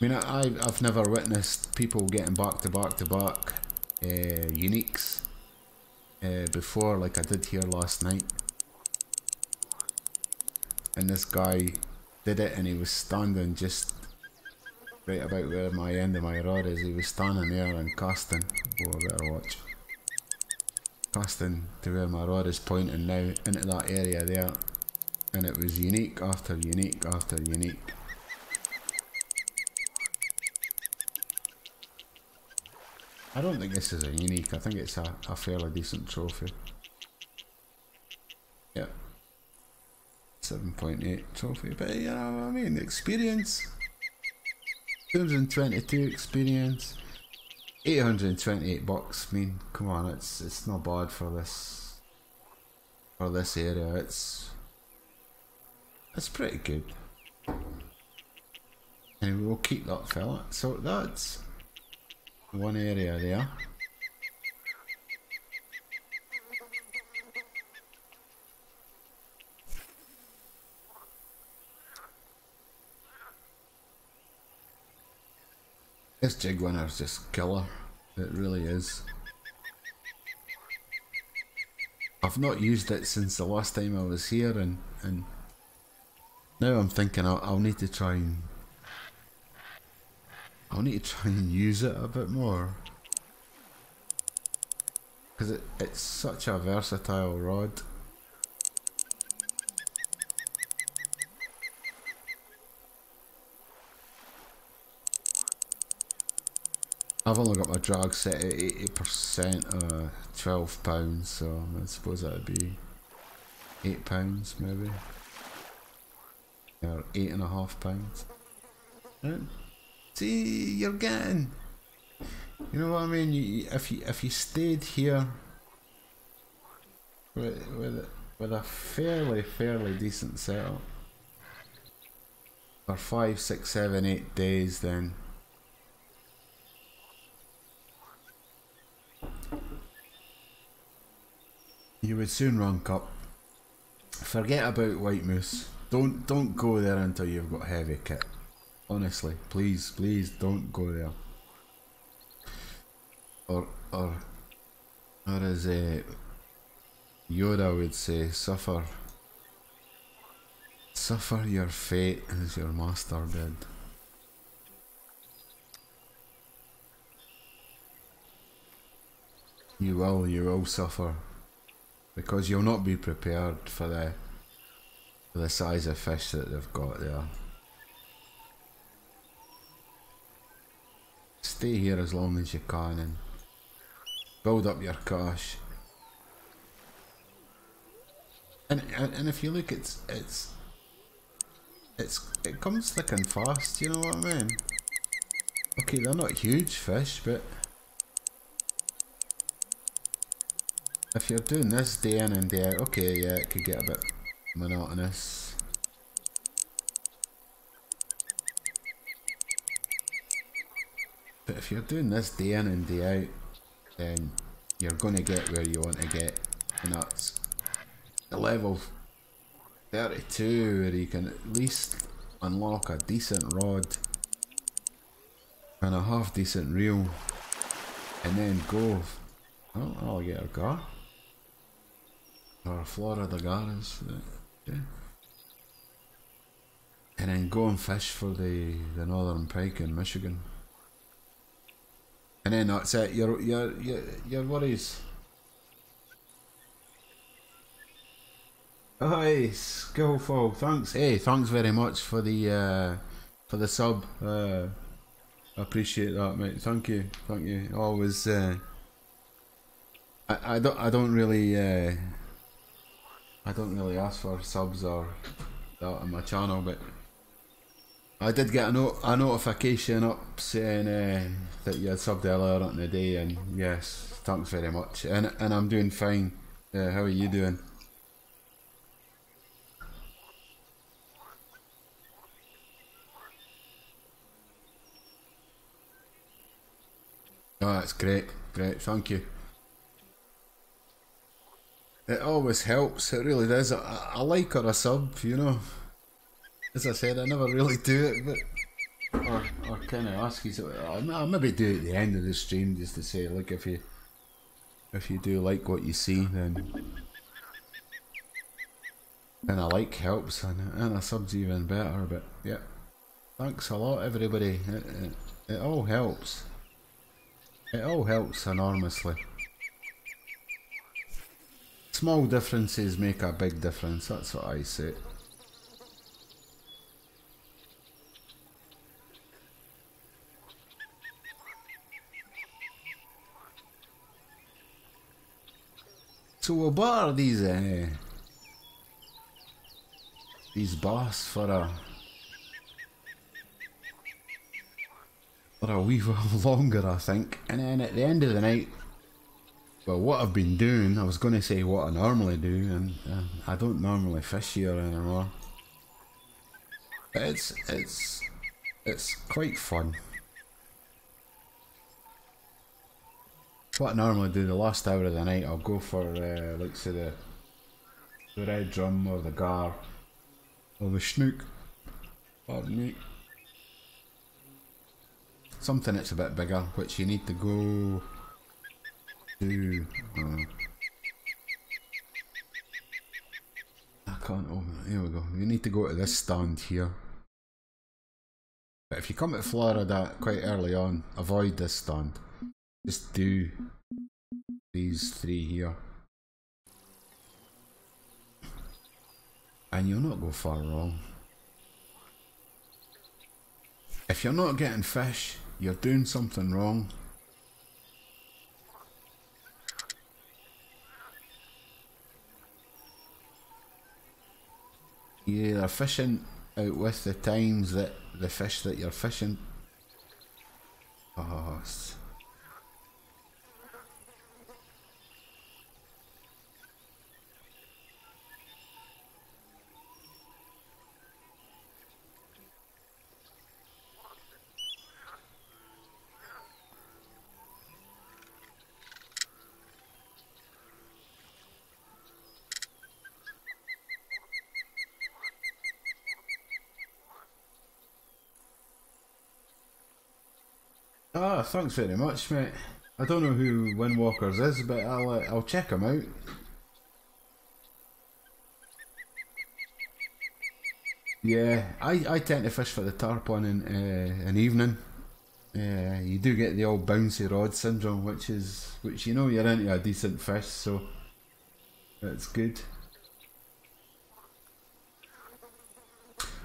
I mean, I've never witnessed people getting back to back to back uniques before, like I did here last night. And this guy did it, and he was standing just right about where my end of my rod is. He was standing there and casting. Oh, I better watch. Casting to where my rod is pointing now, into that area there. And it was unique after unique after unique. I don't think this is a unique, I think it's a fairly decent trophy. Yeah. 7.8 trophy, but you know what I mean, experience. 222 experience. 828 bucks. I mean, come on, it's not bad for this area. It's pretty good. And we'll keep that fella. So that's one area there. This jig winner's just killer. It really is. I've not used it since the last time I was here, and now I'm thinking I'll need to try and use it a bit more, because it's such a versatile rod. I've only got my drag set at 80%, £12, so I suppose that would be £8 maybe, or £8.5. Right. See, you're getting, you know what I mean. If you stayed here with a fairly decent setup for 5, 6, 7, 8 days, then you would soon rank up. Forget about white moose. Don't go there until you've got heavy kit. Honestly, please don't go there. Or as Yoda would say, suffer your fate as your master did. You will suffer, because you'll not be prepared for the size of fish that they've got there. Stay here as long as you can and build up your cash. And if you look, it comes thick and fast. You know what I mean? Okay, they're not huge fish, but if you're doing this day in and day out, okay, yeah, it could get a bit monotonous. But if you're doing this day in and day out, then you're going to get where you want to get, and that's the level 32, where you can at least unlock a decent rod and a half decent reel, and then go. Oh, I'll get a gar. Or a Florida gars. Yeah. And then go and fish for the northern pike in Michigan. And then that's it. Your worries. Hi, Skillful. Thanks. Hey, thanks very much for the sub. I appreciate that, mate. Thank you. Always. I don't really ask for subs or that on my channel, but I did get a notification up saying that you had subbed earlier on the day, and yes, thanks very much. And I'm doing fine. How are you doing? Oh, that's great, great, thank you. It always helps, it really does. I like her a sub, you know. As I said, I never really do it, but or kind of ask you. So I'll maybe do it at the end of the stream just to say, look, if you do like what you see, then a like helps, and a sub's even better. But yeah, thanks a lot, everybody. It all helps. It all helps enormously. Small differences make a big difference. That's what I say. So what are these baths for a wee while longer, I think, and then at the end of the night, well, what I've been doing, I was going to say what I normally do, and I don't normally fish here anymore. But it's quite fun. What I normally do, the last hour of the night, I'll go for like say the red drum or the gar or the snook. Pardon me. Something that's a bit bigger, which you need to go to. I can't open it. Here we go. You need to go to this stand here. But if you come to Florida quite early on, avoid this stand. Just do these three here. And you'll not go far wrong. If you're not getting fish, you're doing something wrong. You're either fishing out with the times that the fish that you're fishing. Oh, thanks very much, mate. I don't know who Windwalkers is, but I'll check him out. Yeah, I tend to fish for the tarpon in an evening. You do get the old bouncy rod syndrome, which you know you're into a decent fish, so it's good.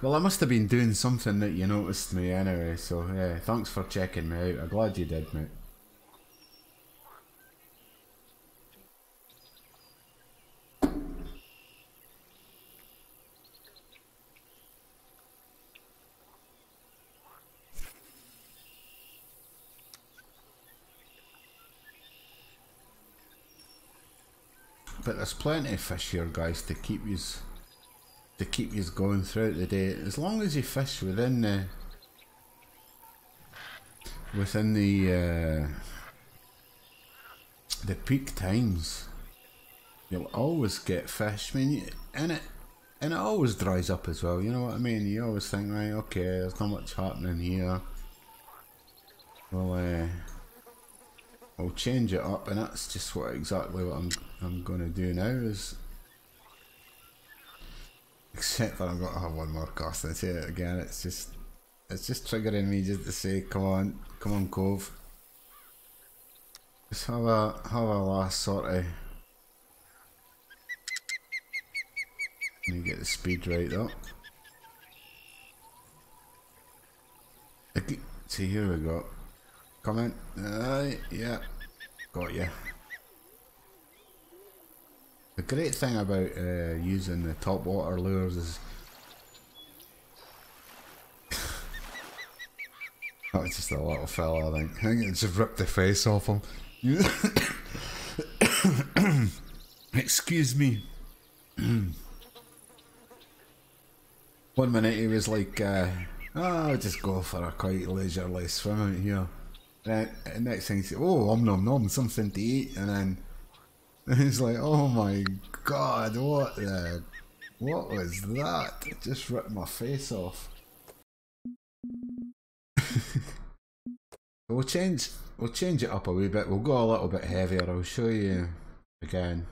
Well, I must have been doing something that you noticed me anyway, so yeah, thanks for checking me out. I'm glad you did, mate. But there's plenty of fish here, guys, to keep yous going throughout the day. As long as you fish within the peak times, you'll always get fish. I mean, and it always dries up as well. You know what I mean? You always think, right, okay, there's not much happening here. Well, I'll change it up, and that's just exactly what I'm gonna do now. Is except that I've got to have one more cast. I say it again. It's just triggering me just to say, come on, Cove. Just have a last sort of. Let me get the speed right up. See, here we go. Come in. Yeah, got you. The great thing about using the top water lures is that was just a little fella, I think it just ripped the face off him. Excuse me. 1 minute he was like, I'll just go for a quite leisurely swim out here. And then, next thing, he said, oh, nom nom, something to eat. And then it's like, oh my god, what was that? It just ripped my face off. We'll change it up a wee bit. We'll go a little bit heavier. I'll show you again.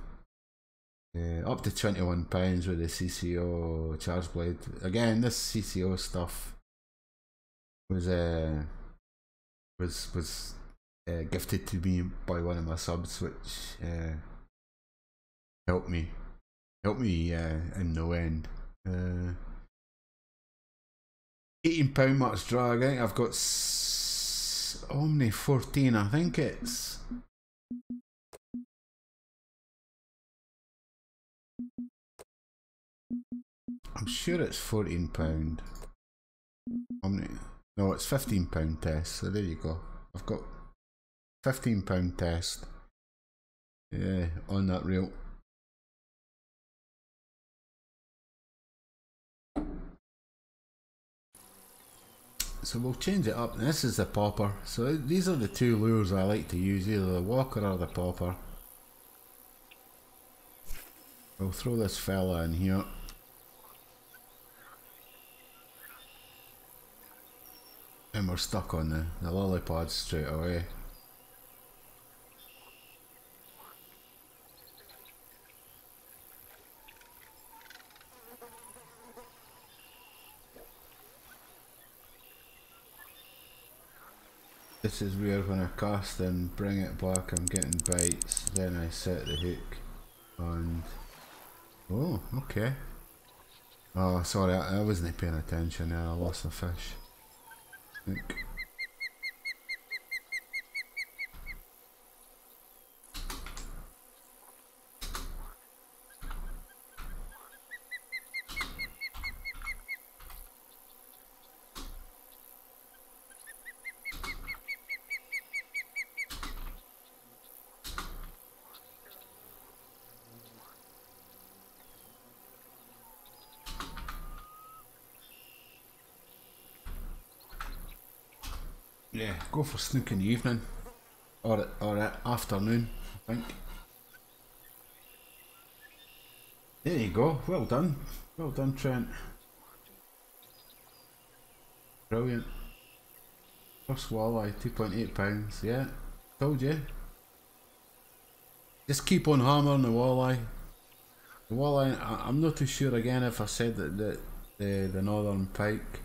Up to £21 with the CCO charge blade. Again, this CCO stuff was gifted to me by one of my subs, which helped me in no end. £18 max drag. I think I've got Omni 14. I think it's. I'm sure it's £14. Omni. No, it's £15 test. So there you go. I've got £15 test. Yeah, on that reel. So we'll change it up. This is the popper. So these are the two lures I like to use, either the walker or the popper. I'll throw this fella in here. And we're stuck on the lily pad straight away. This is where when I cast and bring it back I'm getting bites, then I set the hook and... Oh, okay. Oh, sorry, I wasn't paying attention there, I lost the fish. Hook. Yeah, go for snook in the evening or afternoon, I think. There you go. Well done, Trent. Brilliant. First walleye, £2.8. Yeah, told you. Just keep on hammering the walleye. The walleye. I'm not too sure again if I said that the northern pike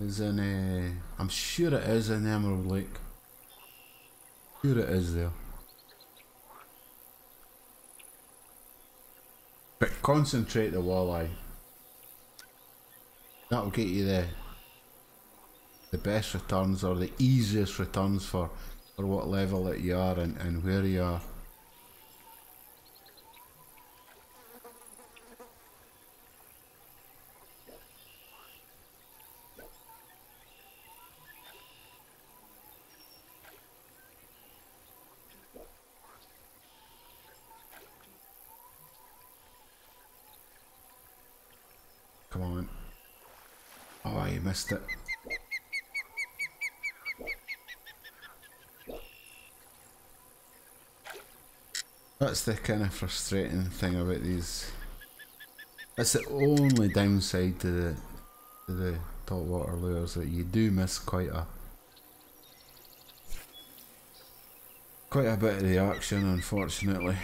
is in I'm sure it is in Emerald Lake. Sure it is there. But concentrate the walleye. That'll get you the best returns or the easiest returns for what level that you are and where you are. Come on. Oh, you missed it. That's the kind of frustrating thing about these. That's the only downside to the top water lures, that you do miss quite a bit of the action, unfortunately.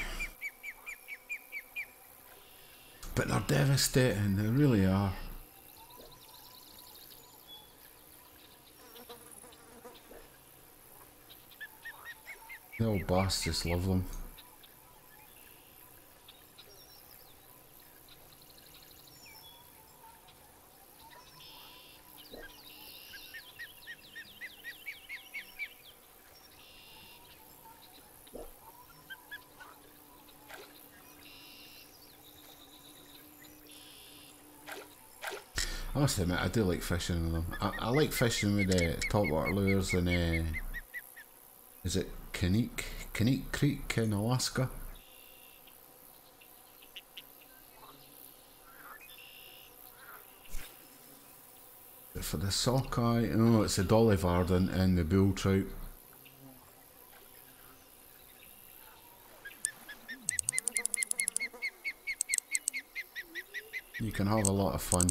But they're devastating, they really are. The old bastards love them. I must admit, I do like fishing with them. I like fishing with top water lures in is it Kanique Creek in Alaska? For the sockeye, no, it's the dolly varden and the bull trout. You can have a lot of fun.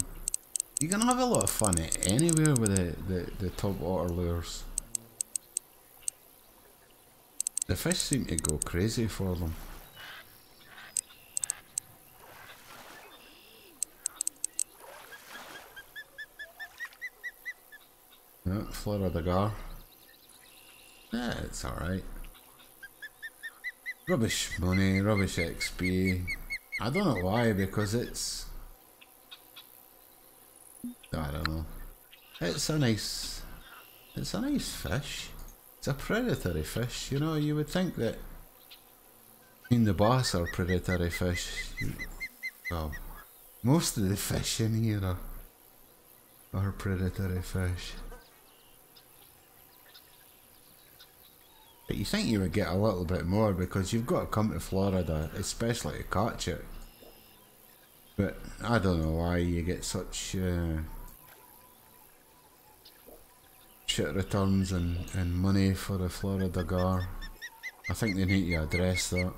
You can have a lot of fun anywhere with the top water lures. The fish seem to go crazy for them. Yeah, Florida Gar. Yeah, it's alright. Rubbish money, rubbish XP. I don't know why, because it's... I don't know. It's a nice fish. It's a predatory fish, you know. You would think that... I mean, the bass are predatory fish. Well, most of the fish in here are predatory fish. But you think you would get a little bit more because you've got to come to Florida, especially to catch it. But I don't know why you get such shit returns and money for the Florida Gar. I think they need to address that.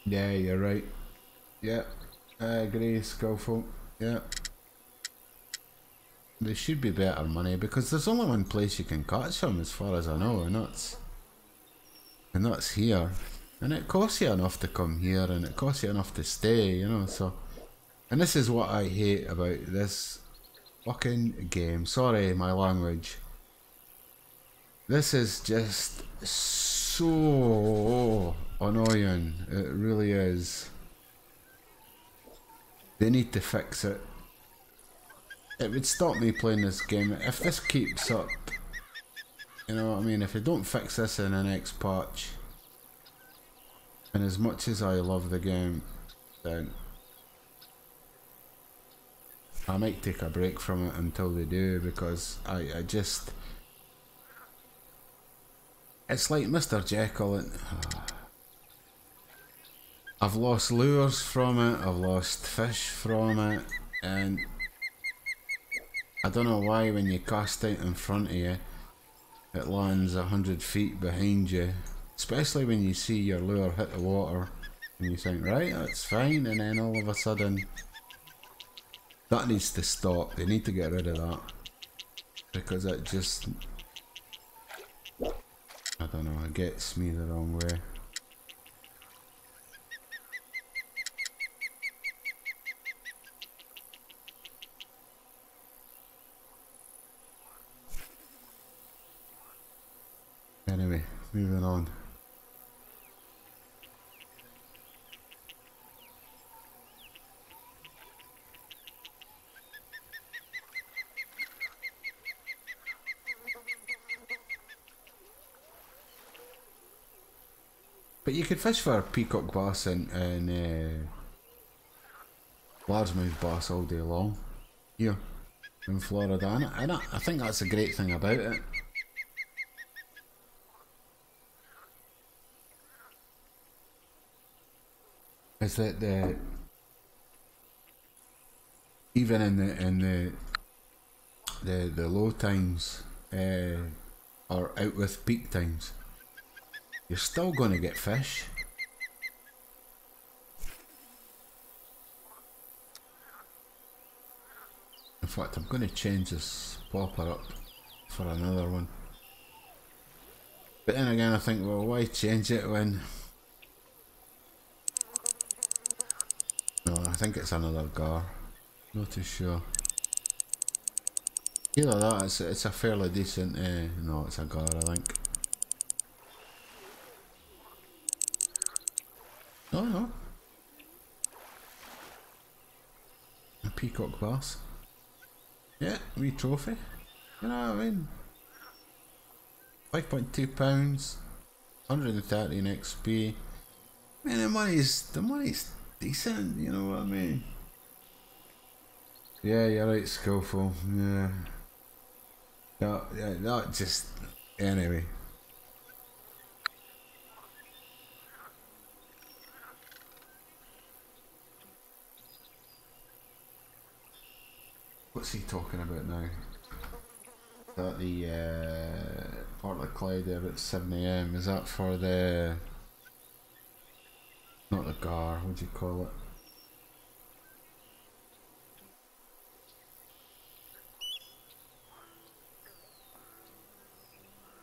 Yeah, you're right. Yeah, I agree, Skillful. Yeah. There should be better money because there's only one place you can catch them as far as I know, and that's here. And it costs you enough to come here and it costs you enough to stay, you know, so... And this is what I hate about this fucking game. Sorry, my language. This is just so annoying. It really is. They need to fix it. It would stop me playing this game if this keeps up. You know what I mean? If they don't fix this in the next patch, and as much as I love the game, then I might take a break from it until they do, because I just... It's like Mr. Jekyll and... I've lost lures from it, I've lost fish from it, and I don't know why when you cast out in front of you, it lands 100 feet behind you. Especially when you see your lure hit the water, and you think, right, that's fine, and then all of a sudden... That needs to stop, they need to get rid of that. Because it just... I don't know, it gets me the wrong way. Anyway, moving on. But you could fish for peacock bass and largemouth bass all day long here in Florida, and I think that's a great thing about it. Is that even in the low times or out with peak times, you're still going to get fish. In fact, I'm going to change this popper up for another one. But then again, I think, well, why change it when... No, I think it's another gar. Not too sure. Either that, it's a fairly decent... no, it's a gar, I think. No. A peacock bass. Yeah, wee trophy. You know what I mean? 5.2 pounds, 130 in XP. I mean, the money's decent, you know what I mean? Yeah, you're right, Skillful. Yeah. That just... Anyway. What's he talking about now? That the Port of Clyde there at 7 AM, is that for the, not the gar, what do you call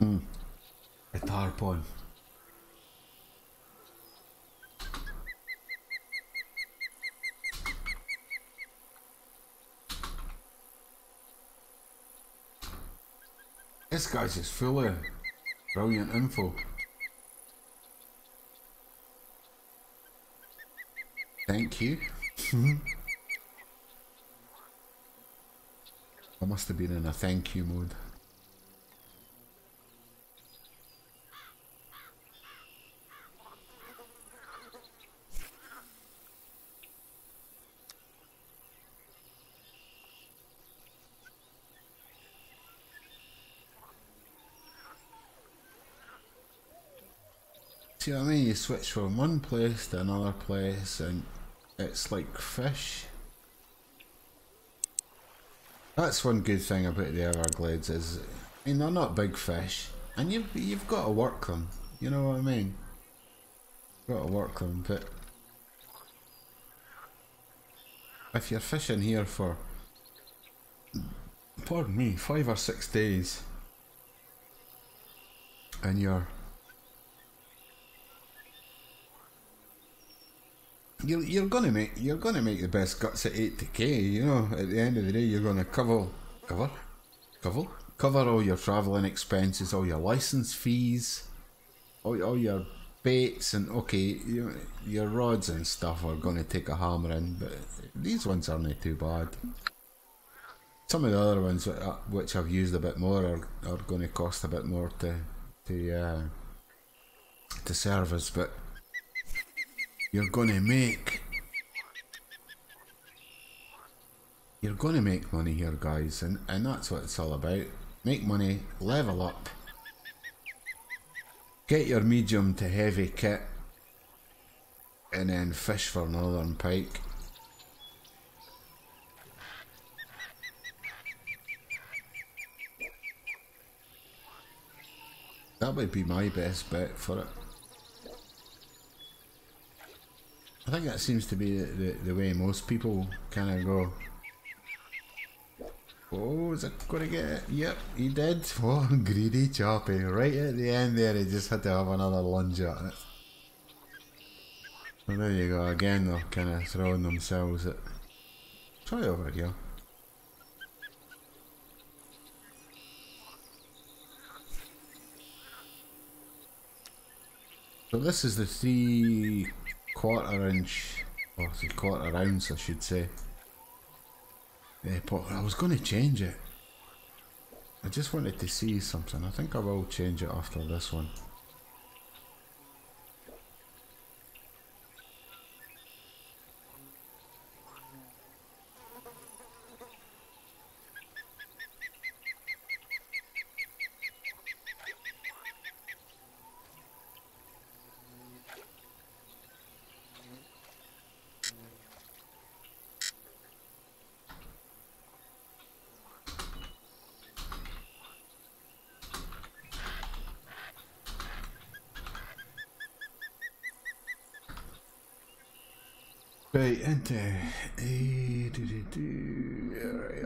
it? A tarpon. This guy's just full of brilliant info. Thank you. I must have been in a thank you mode. See what I mean? You switch from one place to another place and it's like fish. That's one good thing about the Everglades is, I mean, they're not big fish and you've got to work them, you know what I mean? You've got to work them, but if you're fishing here for, pardon me, 5 or 6 days and you're gonna make the best guts at 80k, you know. At the end of the day, you're gonna cover all your travelling expenses, all your license fees, all your baits, and okay, your rods and stuff are gonna take a hammering, but these ones aren't too bad. Some of the other ones which I've used a bit more are gonna cost a bit more to service, but you're gonna make money here, guys, and that's what it's all about. Make money, level up, get your medium to heavy kit, and then fish for northern pike. That would be my best bet for it. I think that seems to be the way most people kind of go. Oh, is it going to get it? Yep, he did. Oh, greedy choppy. Right at the end there, he just had to have another lunge at it. So there you go. Again, they're kind of throwing themselves at... Try over here. So this is the 3/4 inch, or 3/4 ounce I should say. But I was going to change it. I just wanted to see something. I think I will change it after this one. Right, into right,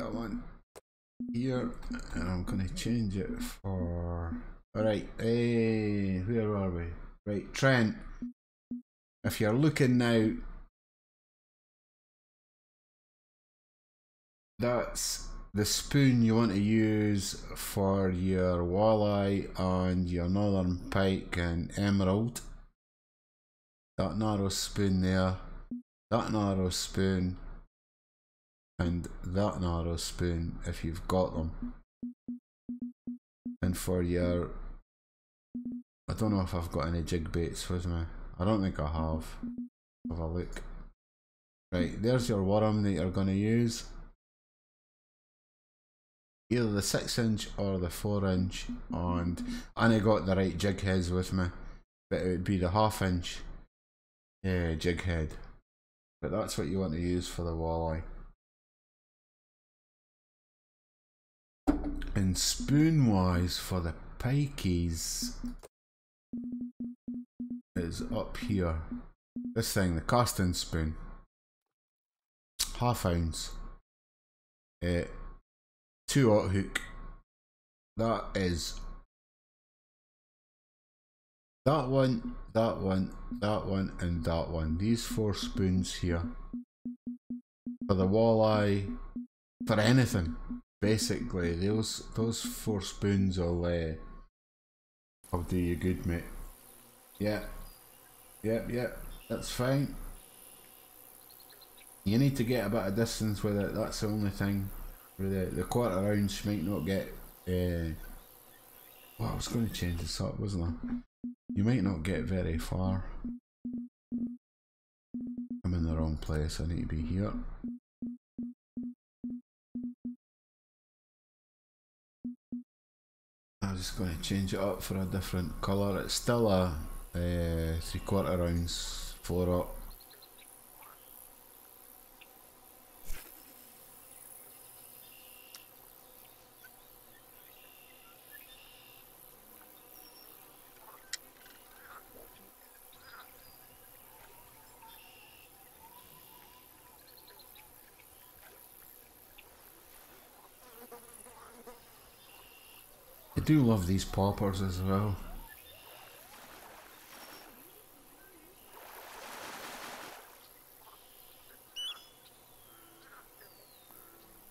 I want here, and I'm gonna change it for, alright, where are we? Right, Trent, if you're looking now, that's the spoon you want to use for your walleye and your northern pike and emerald. That narrow spoon there. That narrow spoon and that narrow spoon if you've got them. And for your, I don't know if I've got any jig baits with me. I don't think I have. Have a look. Right, there's your worm that you're going to use. Either the 6-inch or the 4-inch, and I got the right jig heads with me, but it would be the 1/2 inch jig head. But that's what you want to use for the walleye. And spoon wise for the pikeys is up here. This thing, the casting spoon. Half ounce. 2/0 hook. That is that one, that one, that one, and that one. These 4 spoons here. For the walleye, for anything. Basically, those 4 spoons will do you good, mate. Yeah. Yep, that's fine. You need to get a bit of distance with it, that's the only thing. With the 1/4 ounce might not get well, I was going to change this up, wasn't I? You might not get very far. I'm in the wrong place, I need to be here. I'm just going to change it up for a different colour. It's still a 3/4 ounce 4/0. I do love these poppers as well.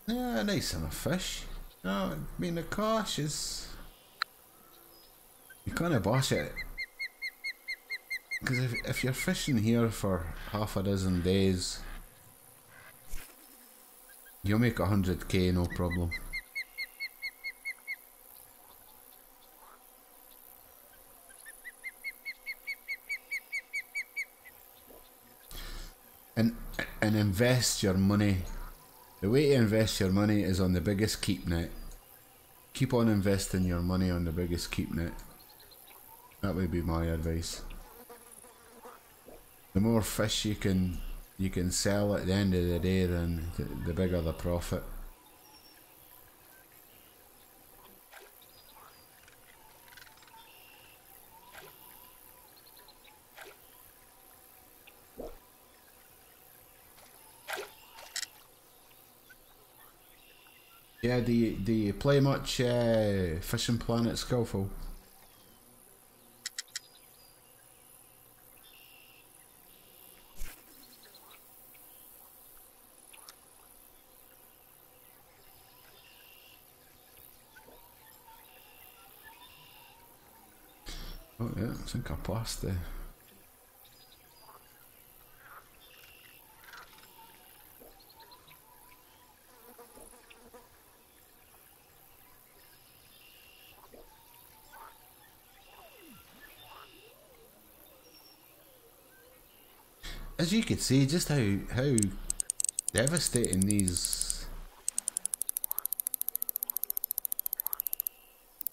Yeah, nice enough fish. No, I mean the cosh is... You can't bosh it. Because if you're fishing here for half a dozen days, you'll make 100k no problem. And invest your money. The way to invest your money is on the biggest keep net. Keep on investing your money on the biggest keep net. That would be my advice. The more fish you can sell at the end of the day, then the bigger the profit. Yeah, do you play much Fishing Planet Skillful? Oh yeah, I think I passed there. As you could see, just how devastating these...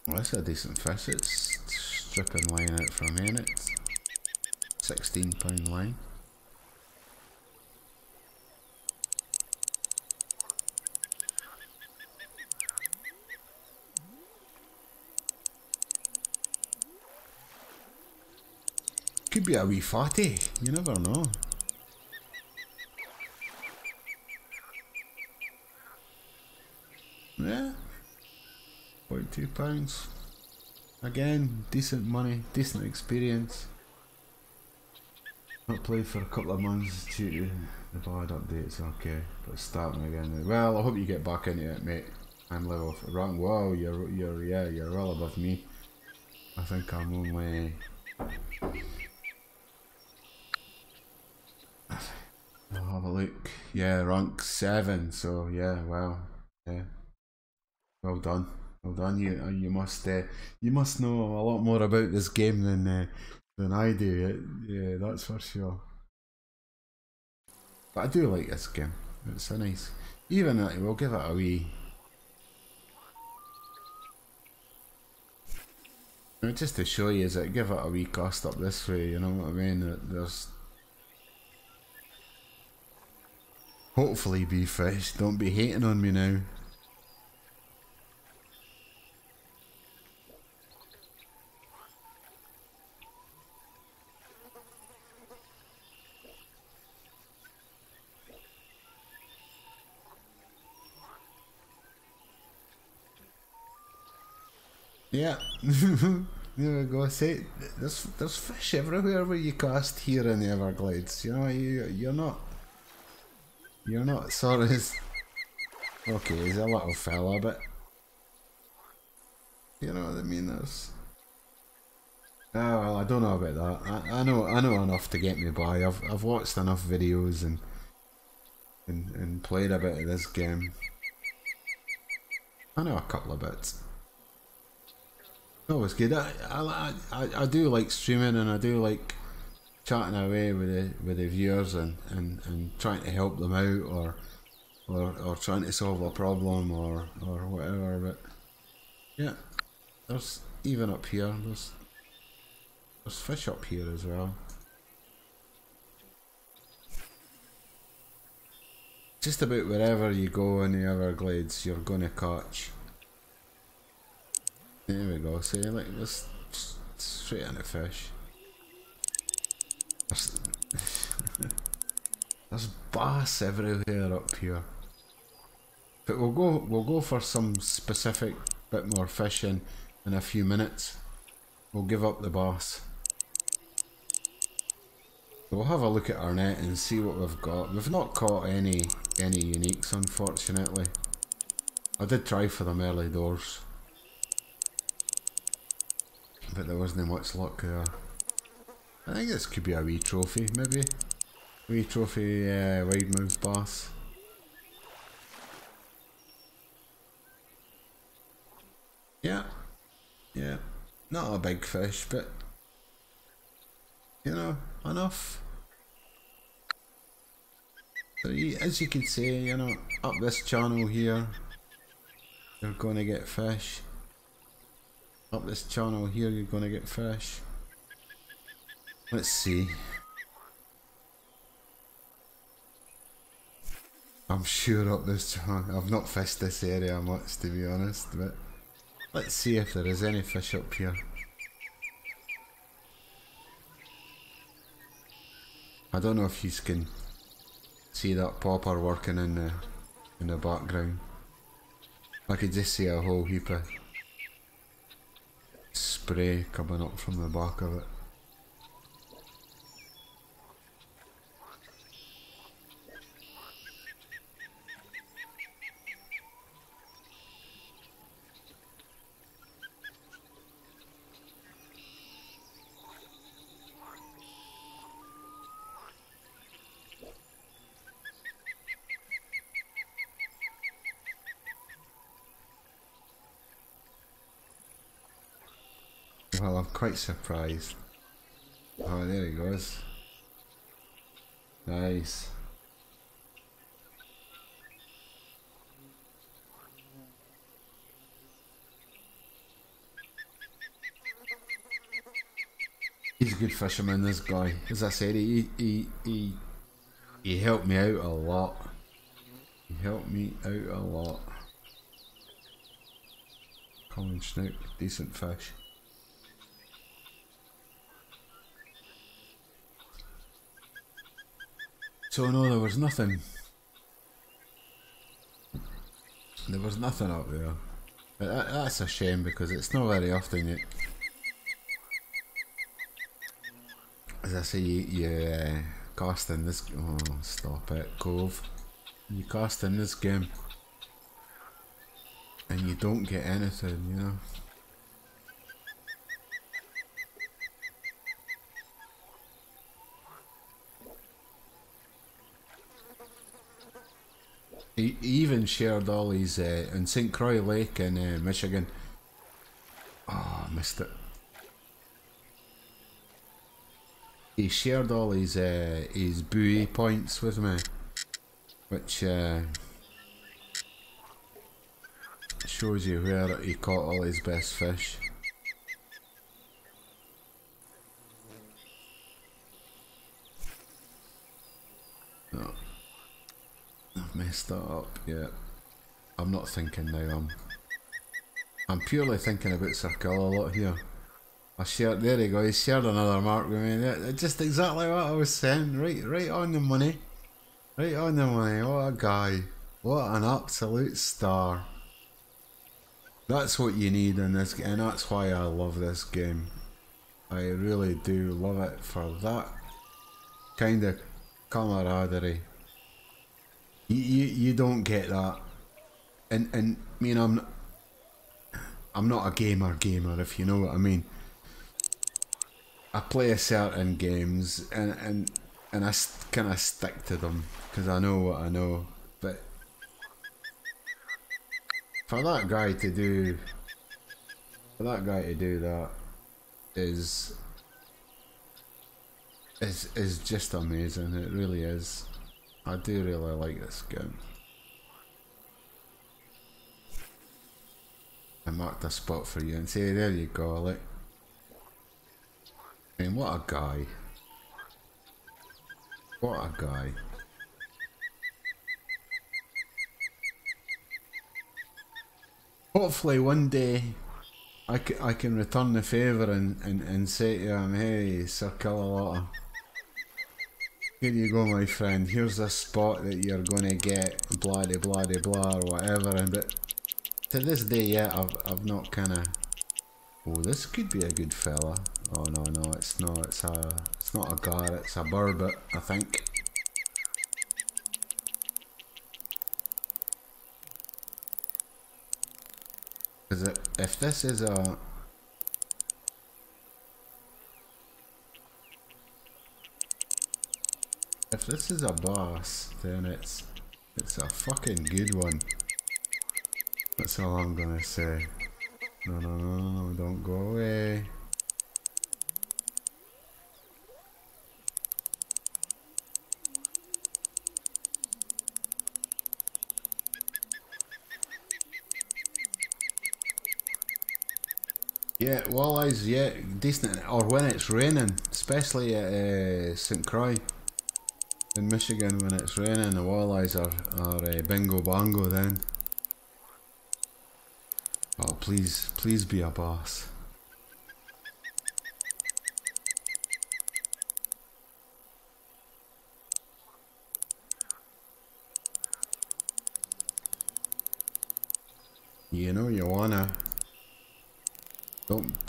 Well, that's a decent fish. It's stripping line out for a minute. £16 line. Could be a wee fatty, you never know. Yeah, £42. Again, decent money, decent experience. Not played for a couple of months due to the bad updates, okay, but starting again. Well, I hope you get back into it, mate. I'm level rank. Wow, you're well above me. I think I'm only... I'll have a look. Yeah, rank 7. So yeah, well, yeah. Well done, well done. You must know a lot more about this game than I do. Yeah, that's for sure. But I do like this game. It's a nice. Even we'll give it a wee. Just to show you, is it give it a wee cast up this way. You know what I mean? There's hopefully be fish. Don't be hating on me now. Yeah. There we go. See, there's fish everywhere where you cast here in the Everglades. You know, you're not sort of. Okay, he's a little fella, but you know what I mean. There's. Ah, well, I don't know about that. I know enough to get me by. I've watched enough videos and played a bit of this game. I know a couple of bits. No, it's good. I do like streaming, and I do like chatting away with the viewers and trying to help them out, or trying to solve a problem, or whatever. But yeah, there's even up here. There's fish up here as well. Just about wherever you go in the Everglades, you're gonna catch. There we go. See, like this, straight into fish. There's bass everywhere up here. But we'll go for some specific bit more fishing in a few minutes. We'll give up the bass. We'll have a look at our net and see what we've got. We've not caught any uniques, unfortunately. I did try for them early doors, but there wasn't much luck there. I think this could be a wee trophy, maybe. Wee trophy wide-mouthed bass. Yeah, yeah. Not a big fish, but you know, enough. So as you can see, you know, up this channel here, you're going to get fish. Up this channel here, you're going to get fish. Let's see. I'm sure up this channel, I've not fished this area much, to be honest, but let's see if there is any fish up here. I don't know if you can see that popper working in the background. I could just see a whole heap of spray coming up from the back of it. Well, I'm quite surprised. Oh, there he goes. Nice. He's a good fisherman, this guy. As I said, he helped me out a lot. He helped me out a lot. Common snook, decent fish. So no, there was nothing. There was nothing up there. But that's a shame, because it's not very often you... As I say, you cast in this... Oh, stop it, Cove. You cast in this game and you don't get anything, you know. He even shared all his in St. Croix Lake in Michigan. Oh, I missed it. He shared all his buoy points with me, which shows you where he caught all his best fish. Oh, I've messed that up. Yeah, I'm not thinking now. I'm purely thinking about Circle a lot here. I shared. There you go. He shared another mark with me. Yeah, just exactly what I was saying. Right on the money. Right on the money. What a guy. What an absolute star. That's what you need in this, and that's why I love this game. I really do love it for that kind of camaraderie. You don't get that, and I mean I'm not a gamer, if you know what I mean. I play a certain games and I kind of stick to them because I know what I know. But for that guy to do, that is just amazing. It really is. I do really like this game. I marked a spot for you and say, there you go, look. I mean, what a guy. What a guy. Hopefully one day I can return the favour and say to him, hey, Sir Killalota, here you go, my friend, here's a spot that you're gonna get, blah de blah de blah, or whatever. And but to this day, yeah, I've not kinda, oh, this could be a good fella. Oh no, it's not, it's not a gar, it's a burbot, I think. Because if this is a, if this is a boss, then it's a fucking good one. That's all I'm gonna say. No, don't go away. Yeah, walleyes, yeah, decent. Or when it's raining, especially at St. Croix in Michigan, when it's raining, the walleyes are bingo bongo then. Oh, please be a boss. You know you wanna.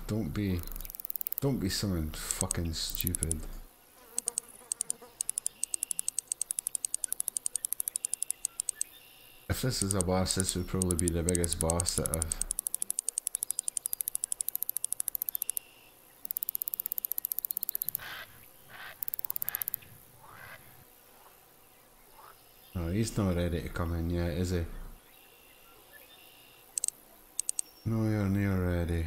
Don't be something fucking stupid. If this is a boss, this would probably be the biggest boss that I've. Oh, he's not ready to come in yet, is he? No, you're near ready.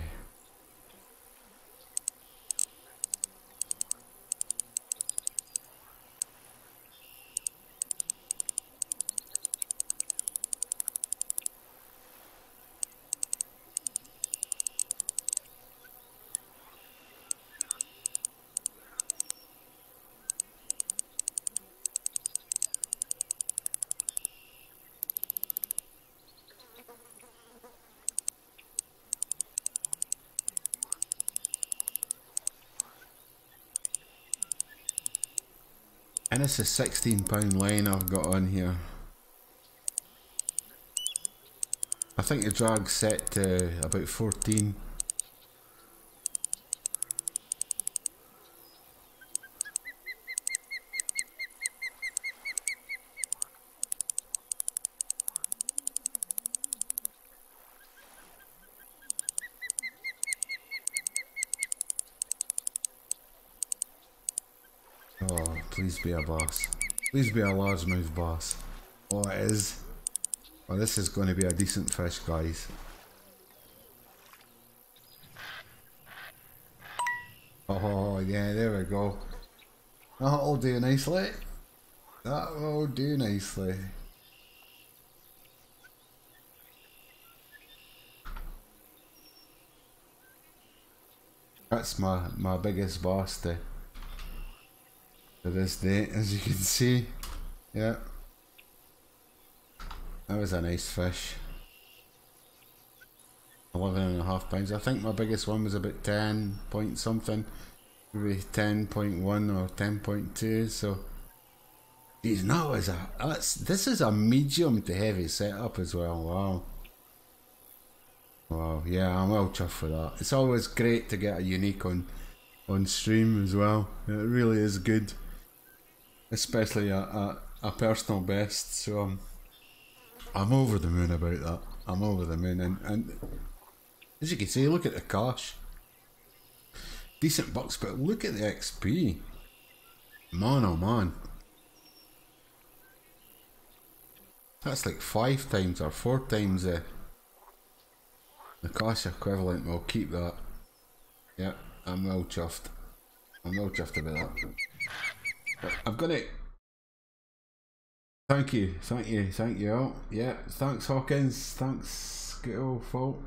And it's a £16 line I've got on here. I think the drag's set to about 14. Oh, please be a boss. Please be a largemouth boss. Oh, it is. Oh, this is going to be a decent fish, guys. Oh, yeah, there we go. That'll do nicely. That will do nicely. That's my biggest boss to this day, as you can see. Yeah. That was a nice fish. £11.5. I think my biggest one was about 10 point something. Maybe 10.1 or 10.2, so geez, no, this is a medium to heavy setup as well. Wow. Wow, yeah, I'm well chuffed for that. It's always great to get a unique on stream as well. It really is good, especially a personal best. So I'm over the moon about that. I'm over the moon, and as you can see, look at the cash, decent bucks, but look at the XP. Man, oh man, that's like 5 times or 4 times the cash equivalent. We'll keep that. Yeah, I'm well chuffed. I'm well chuffed about that. But I've got it. Thank you, thank you, thank you all. Yeah, thanks Hawkins, thanks good old folk.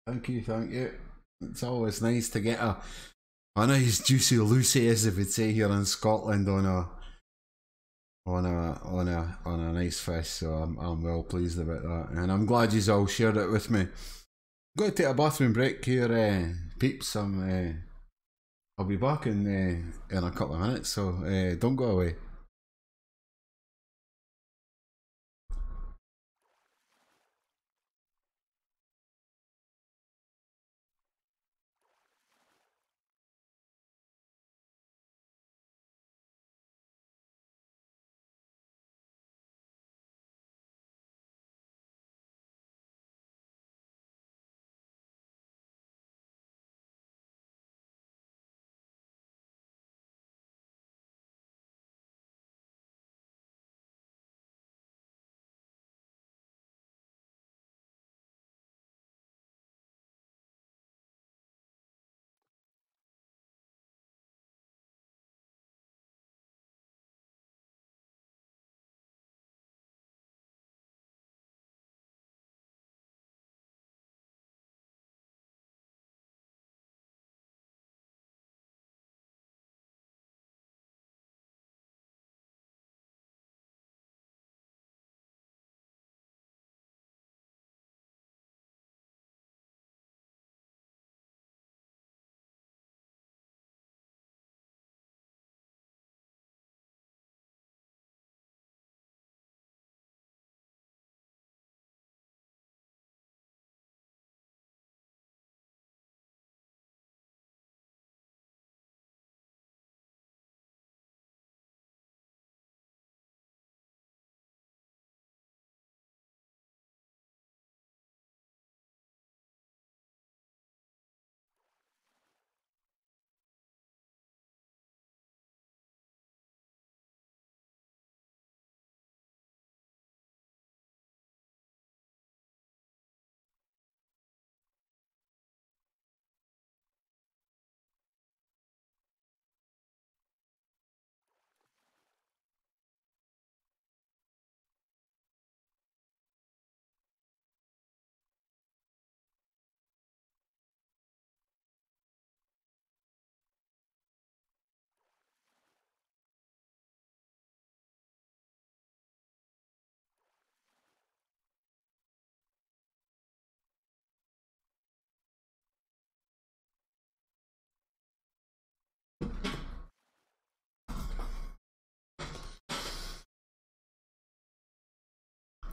Thank you, thank you. It's always nice to get a nice juicy Lucy, as they would say here in Scotland, on a nice fish. So I'm well pleased about that, and I'm glad you all shared it with me. I'm going to take a bathroom break here, peeps. I'll be back in a couple of minutes, so don't go away.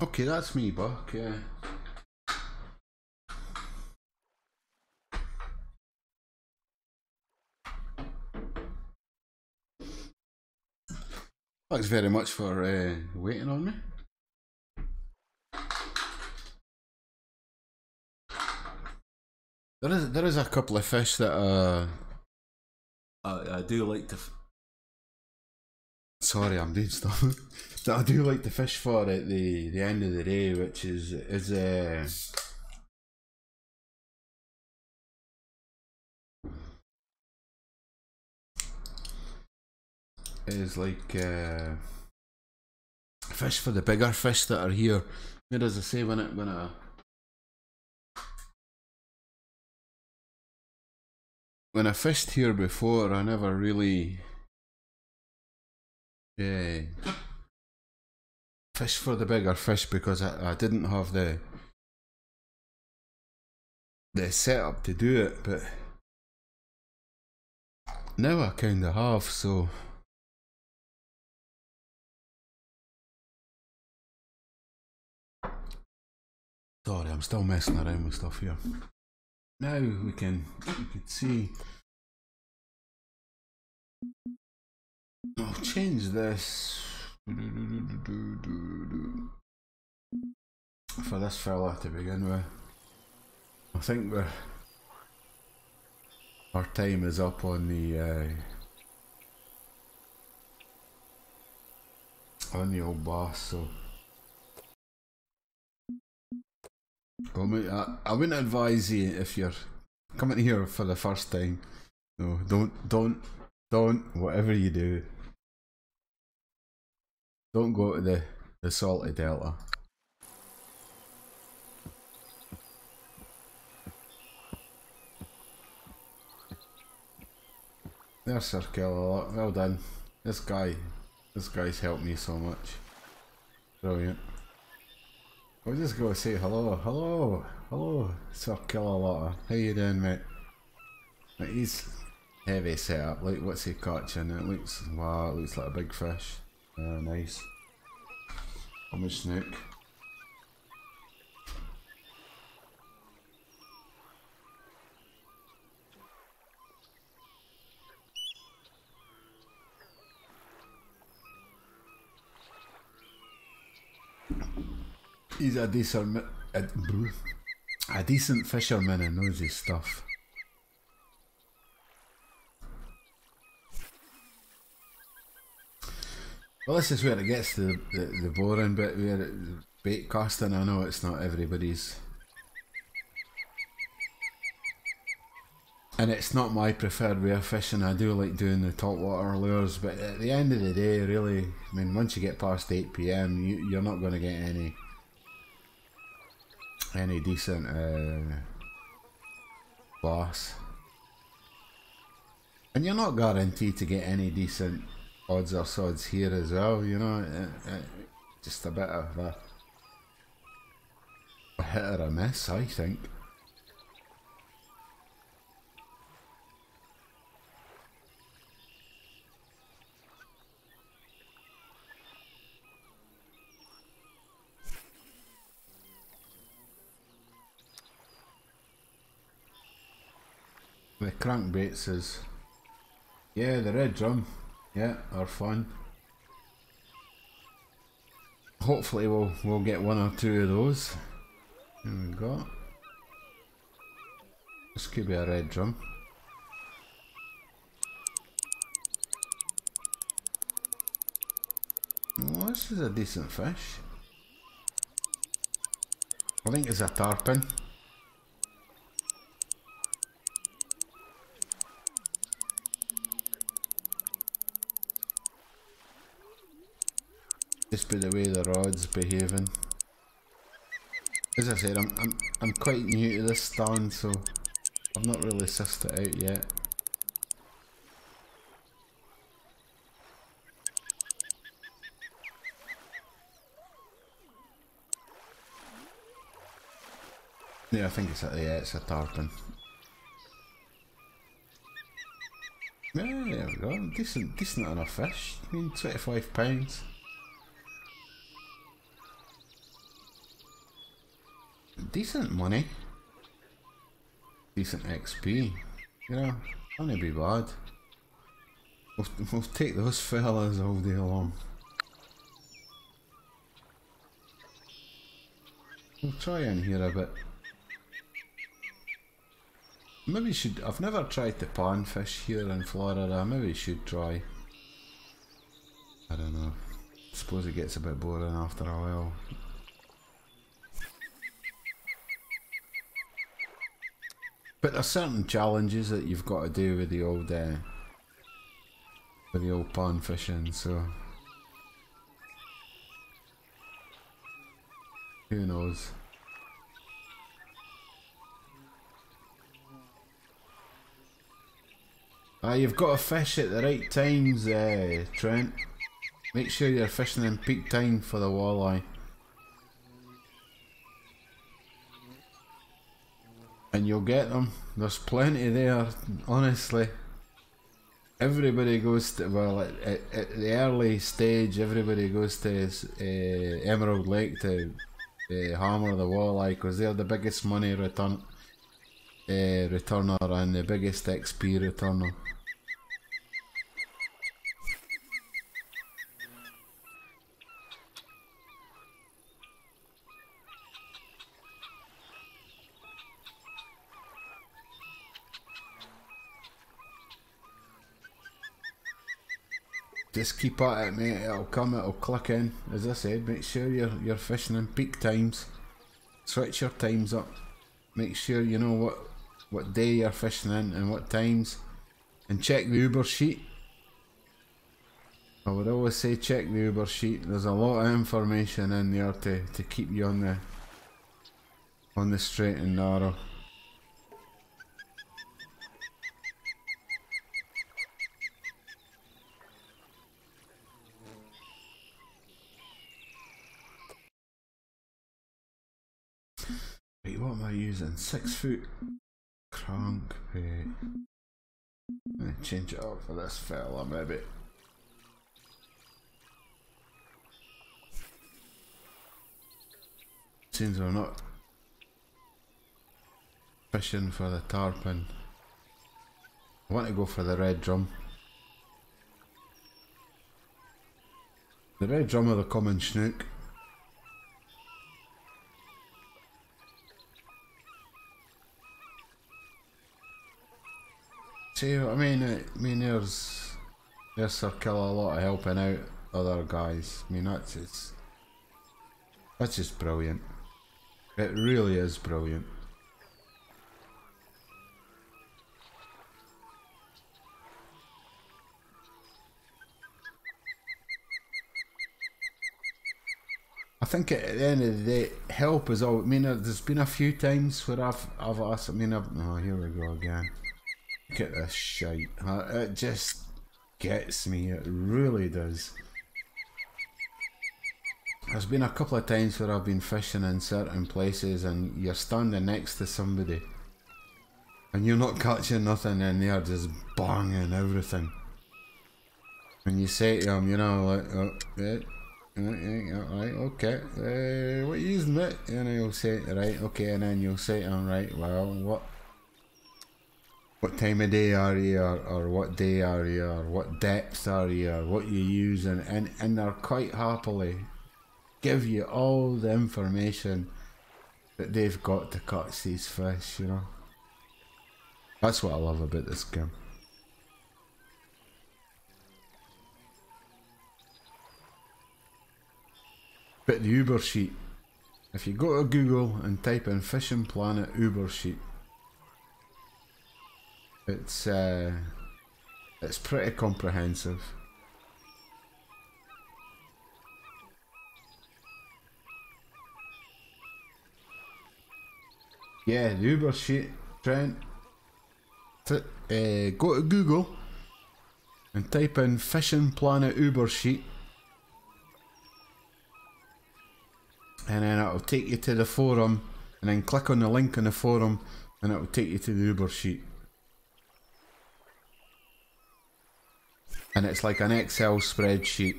Okay, that's me back. Yeah. Thanks very much for waiting on me. There is a couple of fish that I do like to. Sorry, I'm doing stuff that I do like to fish for at the end of the day, which is like fish for the bigger fish that are here. But as I say, when I fished here before, I never really fished for the bigger fish because I didn't have the setup to do it, but now I kind of have. So Sorry, I'm still messing around with stuff here. Now we can see. I'll change this for this fella to begin with. I think our time is up on the old boss, so I wouldn't advise you if you're coming here for the first time. No, don't whatever you do, don't go to the salty delta. There's Sir Killer, well done. This guy's helped me so much. Brilliant. I'll just go say hello, Sir Killer. How you doing, mate? Like, he's heavy setup. Like, what's he catching? It looks, wow, it looks like a big fish. Nice. I'm a snook. He's a decent fisherman and knows his stuff. Well, this is where it gets to the boring bit, where bait casting. I know it's not everybody's, and it's not my preferred way of fishing. I do like doing the top water lures, but at the end of the day, really, I mean, once you get past 8 PM, you're not going to get any decent bass, and you're not guaranteed to get any decent odds or sods here as well. You know, just a bit of a hit or a miss, I think. The crankbaits is, yeah, the red drum, yeah, are fun. Hopefully we'll get one or two of those. Here we go. This could be a red drum. Oh, this is a decent fish. I think it's a tarpon. Just by the way the rod's behaving. As I said, I'm quite new to this stand, so I've not really sussed it out yet. Yeah, I think it's a tarpon. Yeah, there we go. Decent enough fish. I mean, £25. Decent money. Decent XP. You know, can't be bad. We'll take those fellas all day long. We'll try in here a bit. Maybe I've never tried to pan fish here in Florida. Maybe should try. I don't know. Suppose it gets a bit boring after a while. But there's certain challenges that you've got to do with the old pan fishing, so who knows. You've got to fish at the right times, Trent. Make sure you're fishing in peak time for the walleye. And you'll get them. There's plenty there, honestly. Everybody goes to, well, at the early stage, everybody goes to Emerald Lake to hammer the walleye because they're the biggest money returner and the biggest XP returner. Just keep at it, mate. It'll come. It'll click in. As I said, make sure you're fishing in peak times. Switch your times up. Make sure you know what day you're fishing in and what times, and check the Uber sheet. I would always say check the Uber sheet. There's a lot of information in there to keep you on the straight and narrow. Wait, what am I using? 6 foot crankbait. I'm gonna change it up for this fella, maybe. Seems we're not fishing for the tarpon. I want to go for the red drum. The red drum or the common snook. See what I mean? There's Circle a lot of helping out other guys. I mean, that's just brilliant. It really is brilliant. I think at the end of the day, help is all. I mean, there's been a few times where I've asked. Oh, here we go again. Look at this shite. It just gets me. It really does. There's been a couple of times where I've been fishing in certain places and you're standing next to somebody and you're not catching nothing and they're just banging everything. And you say to them, you know, like, oh, yeah, right, okay, what are you using, mate? And you'll say, right, okay, and then you'll say to them, right, well, what time of day are you, or what day are you, or what depth are you, or what you using, and they're quite happily give you all the information that they've got to catch these fish, you know. That's what I love about this game. But the Uber sheet, if you go to Google and type in Fishing Planet Uber sheet, it's pretty comprehensive. Yeah, the Uber sheet, Trent. Go to Google and type in Fishing Planet Uber sheet, and then it'll take you to the forum, and then click on the link in the forum and it'll take you to the Uber sheet. And it's like an Excel spreadsheet.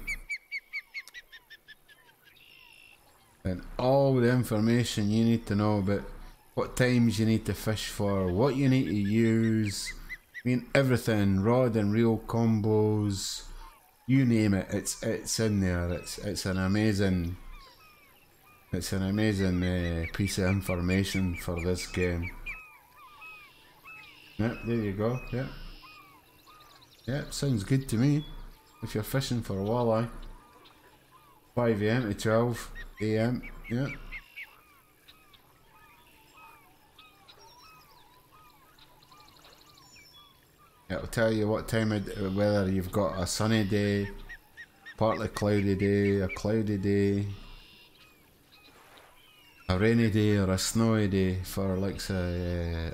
And all the information you need to know about what times you need to fish for, what you need to use, I mean everything, rod and reel combos, you name it, it's in there. It's an amazing piece of information for this game. Yep, there you go. Yep. Yep, sounds good to me. If you're fishing for a walleye, 5 AM to 12 AM. Yep. It'll tell you what time of, whether you've got a sunny day, partly cloudy day, a cloudy day, a rainy day or a snowy day for like say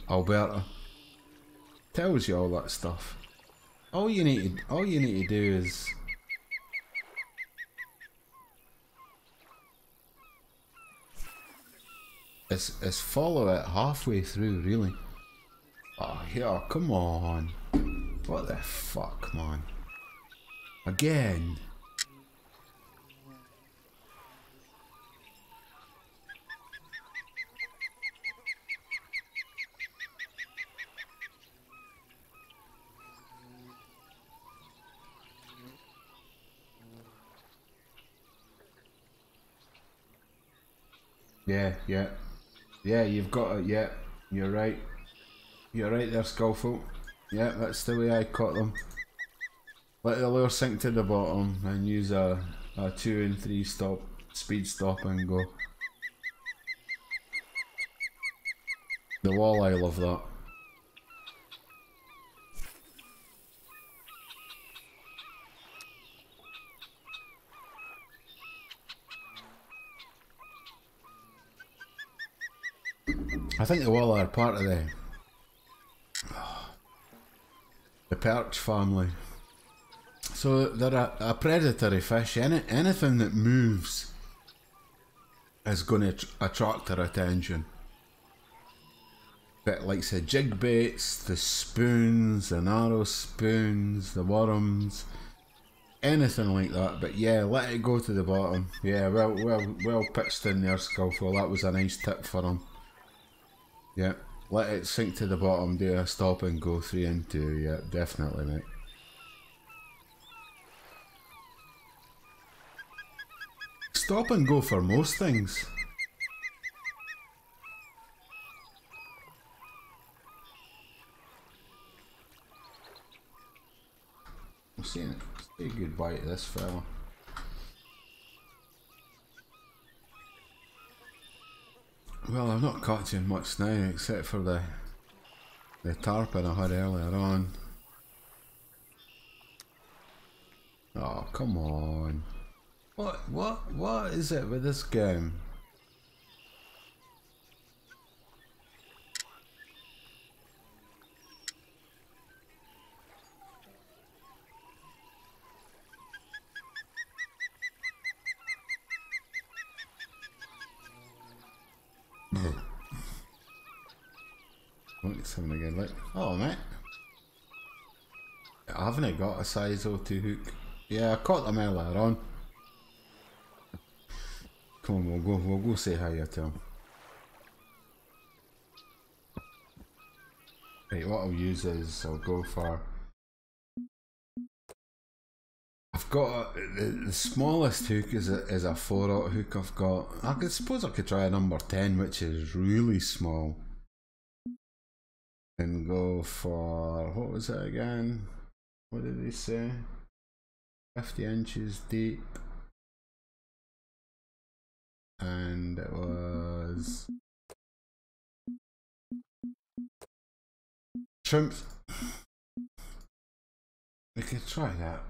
Alberta. Tells you all that stuff. All you need to do is follow it halfway through, really. Oh yeah, come on. What the fuck, man? Again. Yeah, yeah. Yeah, you've got it, yeah. You're right. You're right there, Skullful. Yeah, that's the way I caught them. Let the lure sink to the bottom and use a 2 and 3 stop, speed stop and go. The walleye love that. I think the walleye are part of the perch family. So they're a predatory fish. Anything that moves is going to attract their attention. But like the jig baits, the spoons, the narrow spoons, the worms, anything like that. But yeah, let it go to the bottom. Yeah, well pitched in there, Skullful. That was a nice tip for him. Yeah, let it sink to the bottom. Do a stop and go 3 and 2. Yeah, definitely, mate. Stop and go for most things. I'm saying it. Say goodbye to this fella. Well, I've not caught you much now, except for the tarpon I had earlier on. Oh, come on. What is it with this game? Look at something again, look. Oh, mate. I haven't got a size 02 hook. Yeah, I caught them earlier on. Come on, we'll go say hi to him. Right, what I'll use is I'll go for. I've got the smallest hook is a 4/0 hook. I've got. I suppose I could try a number 10, which is really small. And go for, what was it again? What did they say? 50 inches deep. And it was shrimps. We could try that.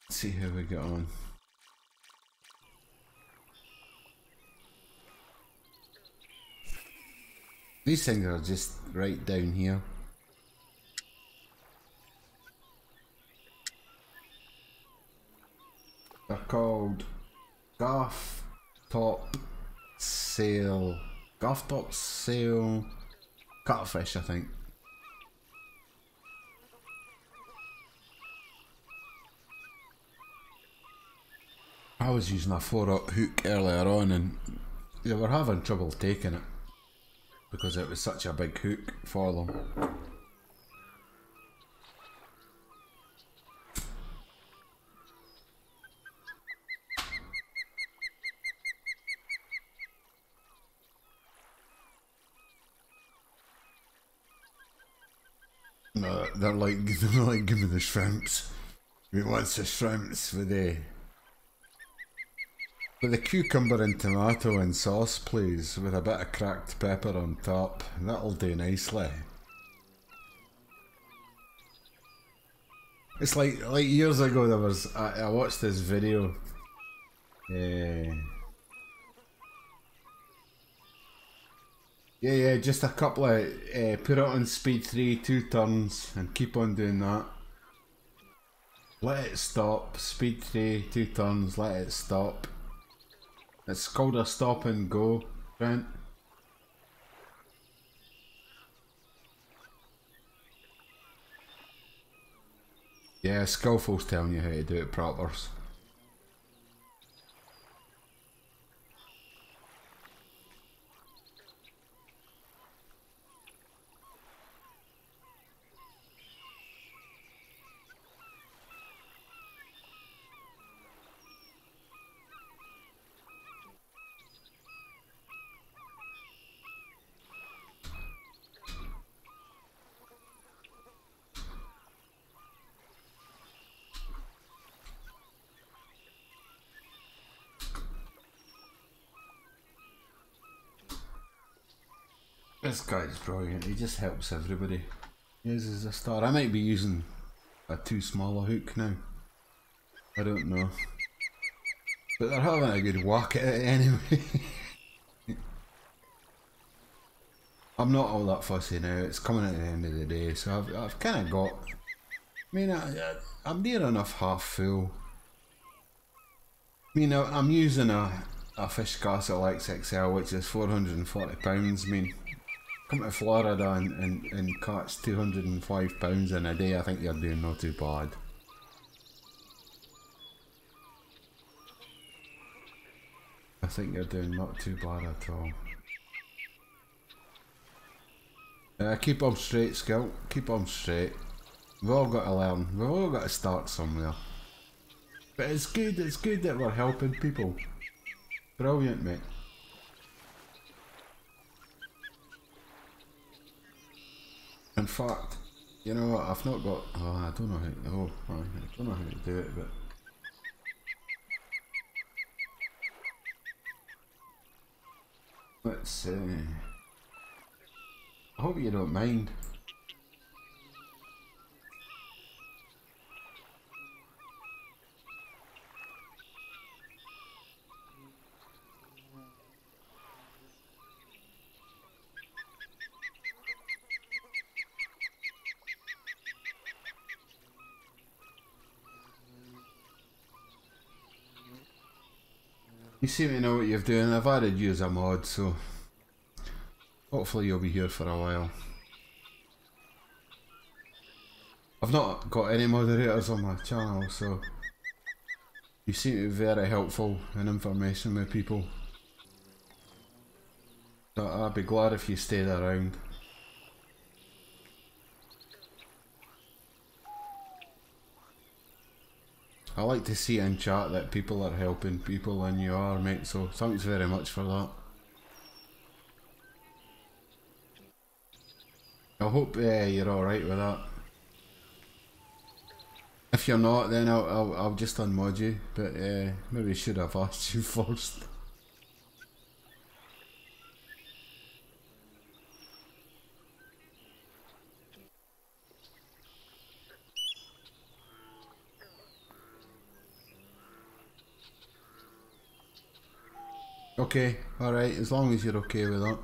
See how we get on. These things are just right down here. They're called gaff top sail cutfish, I think. I was using a 4/0 hook earlier on and they were having trouble taking it because it was such a big hook for them. No, they're like give me the shrimps. We want the shrimps with the cucumber and tomato and sauce, please, with a bit of cracked pepper on top. That'll do nicely. It's like years ago there was I watched this video. Yeah, just a couple of put it on speed 3, 2 turns, and keep on doing that. Let it stop. Speed 3, 2 turns. Let it stop. It's called a stop and go, Brent. Yeah, Skullful's telling you how to do it proper. This guy's brilliant, he just helps everybody. He uses a star. I might be using a too small a hook now. I don't know. But they're having a good whack at it anyway. I'm not all that fussy now, it's coming at the end of the day, so I've kind of got... I mean, I'm near enough half full. I mean, I'm using a Fish Castle XXL, which is £440. I mean, come to Florida and catch £205 in a day, I think you're doing not too bad. I think you're doing not too bad at all. Keep them straight, Scout. Keep them straight. We've all got to learn. We've all got to start somewhere. But it's good that we're helping people. Brilliant, mate. In fact, you know what, I've not got... Oh, I don't know how... Oh, I don't know how to do it, but... Let's see... I hope you don't mind. You seem to know what you're doing. I've added you as a mod, so hopefully you'll be here for a while. I've not got any moderators on my channel, so you seem to be very helpful in information with people. So I'd be glad if you stayed around. I like to see in chat that people are helping people, and you are, mate, so thanks very much for that. I hope you're alright with that. If you're not, then I'll just unmod you, but maybe I should have asked you first. Okay, alright, as long as you're okay with that.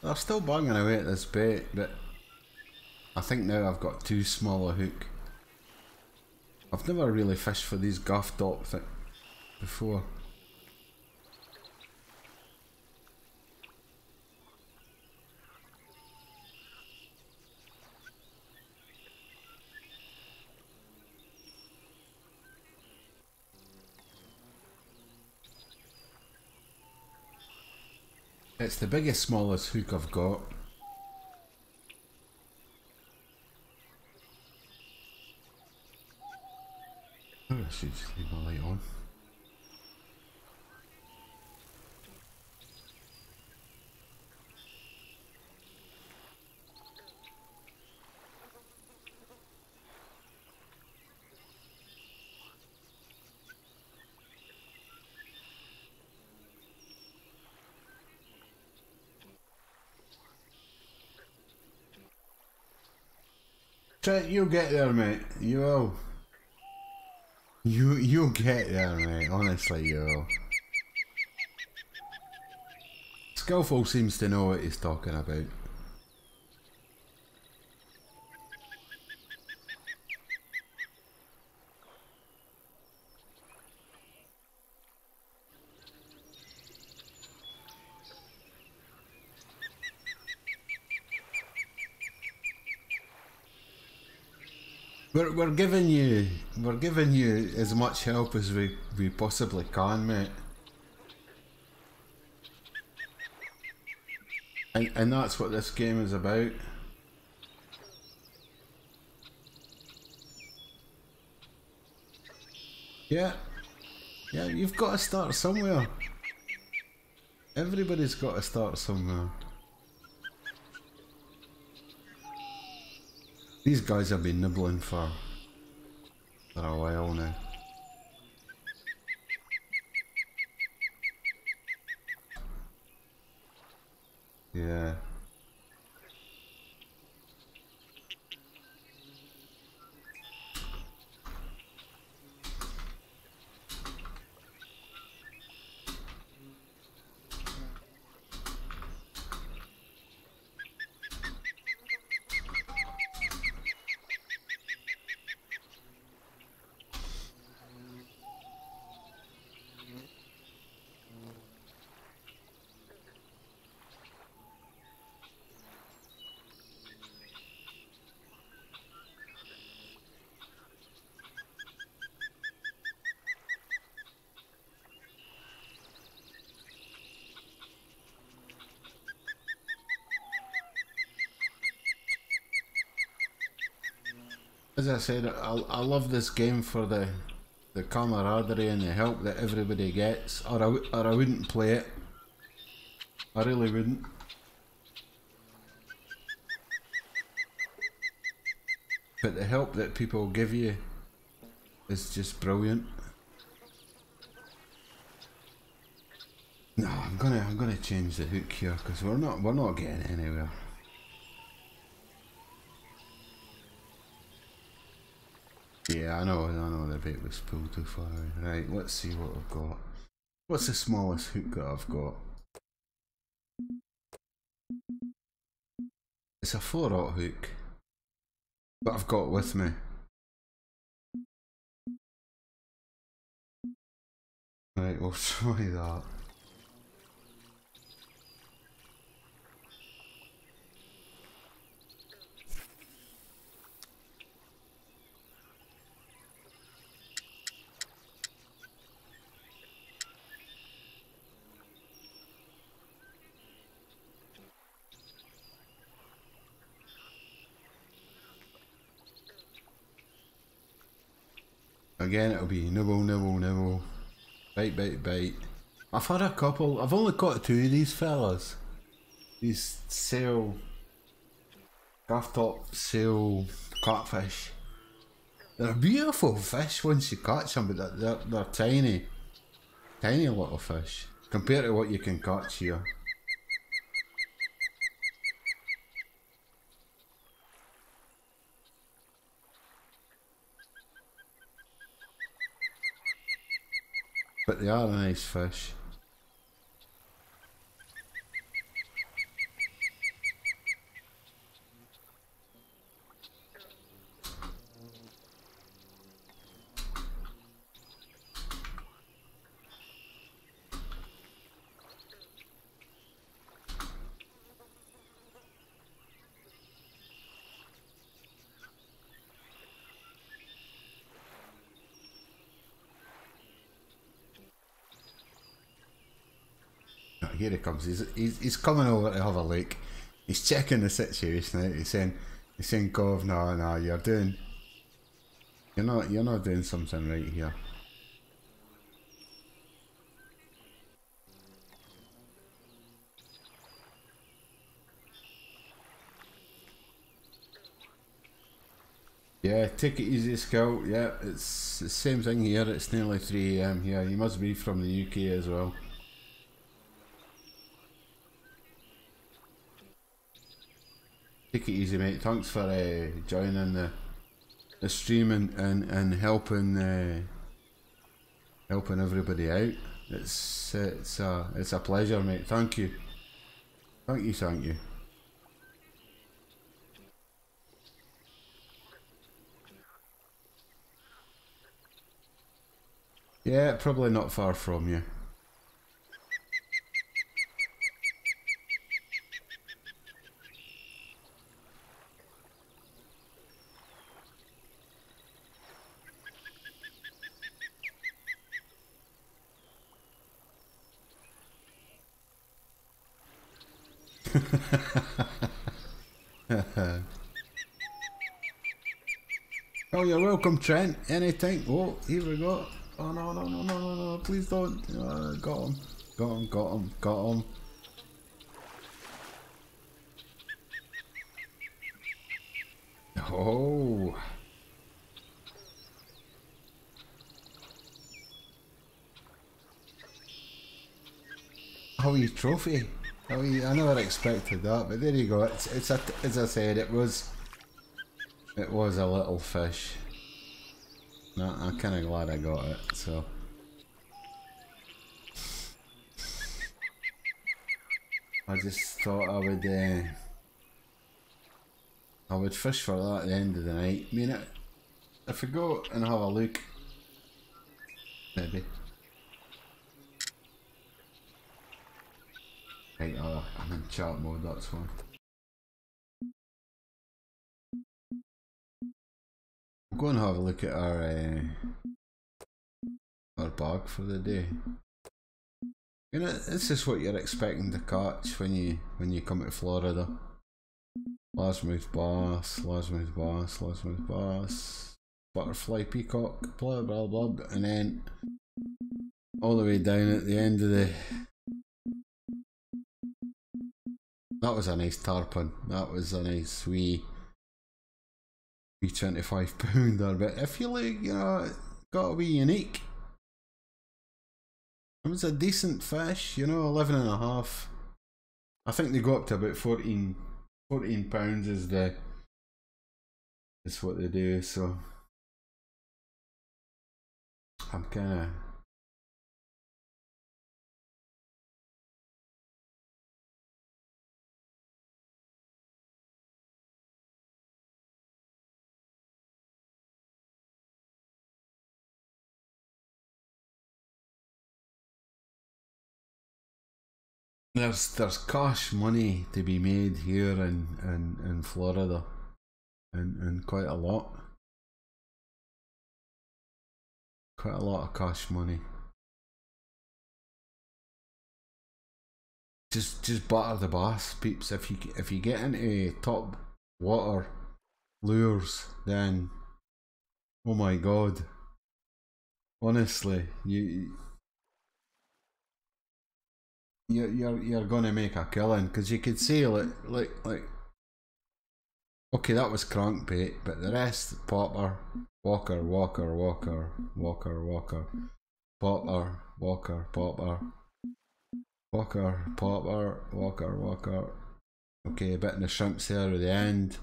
They're still banging away at this bait, but I think now I've got too small a hook. I've never really fished for these gaff top before. It's the biggest, smallest hook I've got. Oh, I should just leave my light on. Trent, you'll get there, mate. You will. You'll get there, mate. Honestly, you will. Skillful seems to know what he's talking about. We're giving you as much help as we possibly can, mate. And that's what this game is about. Yeah. Yeah, you've got to start somewhere. Everybody's got to start somewhere. These guys have been nibbling for a while now. Yeah. As I said, I love this game for the camaraderie and the help that everybody gets, or I wouldn't play it. I really wouldn't. But the help that people give you is just brilliant. No, I'm gonna change the hook here because we're not getting anywhere. Yeah, I know the bait was pulled too far away. Right, let's see what we've got. What's the smallest hook that I've got? It's a 4/0 hook, but I've got with me. Right, we'll try that. Again, it'll be nibble, nibble, nibble, bite, bite, bite. I've had a couple. I've only caught 2 of these fellas. These sail, gaff top sail catfish. They're beautiful fish once you catch them, but they're tiny, tiny little fish compared to what you can catch here. But they are a nice fish. Here he comes. He's coming over to have a look. He's checking the situation out. He's saying, Gov, no, you're not doing something right here. Yeah, take it easy, Scout. Yeah, it's the same thing here. It's nearly 3 AM here. You must be from the UK as well. Take it easy, mate. Thanks for joining the stream and helping helping everybody out. It's a pleasure, mate. Thank you. Thank you. Thank you. Yeah, probably not far from you. Oh, you're welcome, Trent. Anytime. Oh, here we go. Oh, no, no, no, no, no, no. Please don't. Got him. Got him, got him, got him. Oh. Howie trophy. Howie, I never expected that, but there you go. It's a, as I said, it was a little fish. No, I'm kind of glad I got it. So. I just thought I would fish for that at the end of the night. I mean, if we go and have a look, maybe. Right, I'm in chat mode, that's fine. We'll go and have a look at our bag for the day. You know, this is what you're expecting to catch when you come to Florida. Largemouth bass, largemouth bass, largemouth bass, butterfly peacock, blah blah blah, and then all the way down at the end of the. That was a nice tarpon. That was a nice wee 25 pounder. But if you look, you know, got to be unique. It was a decent fish, you know, 11 and a half. I think they go up to about 14 pounds is what they do. So I'm kind of. There's cash money to be made here in Florida, and quite a lot of cash money. Just butter the bass, peeps. If you get into top water lures, then oh my god, honestly, you're gonna make a killing, because you could see like okay, that was crankbait, but the rest, popper, walker, walker, walker, walker, walker, popper, walker, popper, walker, popper, walker, walker. Okay, a bit in the shrimps there at the end.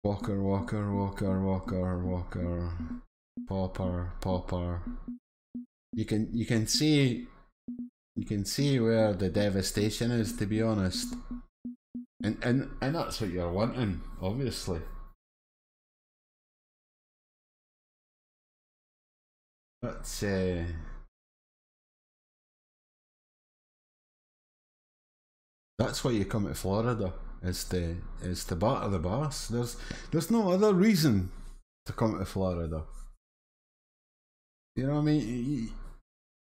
Walker, walker, walker, walker, walker, popper, popper. You can see where the devastation is, to be honest. And that's what you're wanting, obviously. That's why you come to Florida, is to batter the bass. There's no other reason to come to Florida. You know what I mean?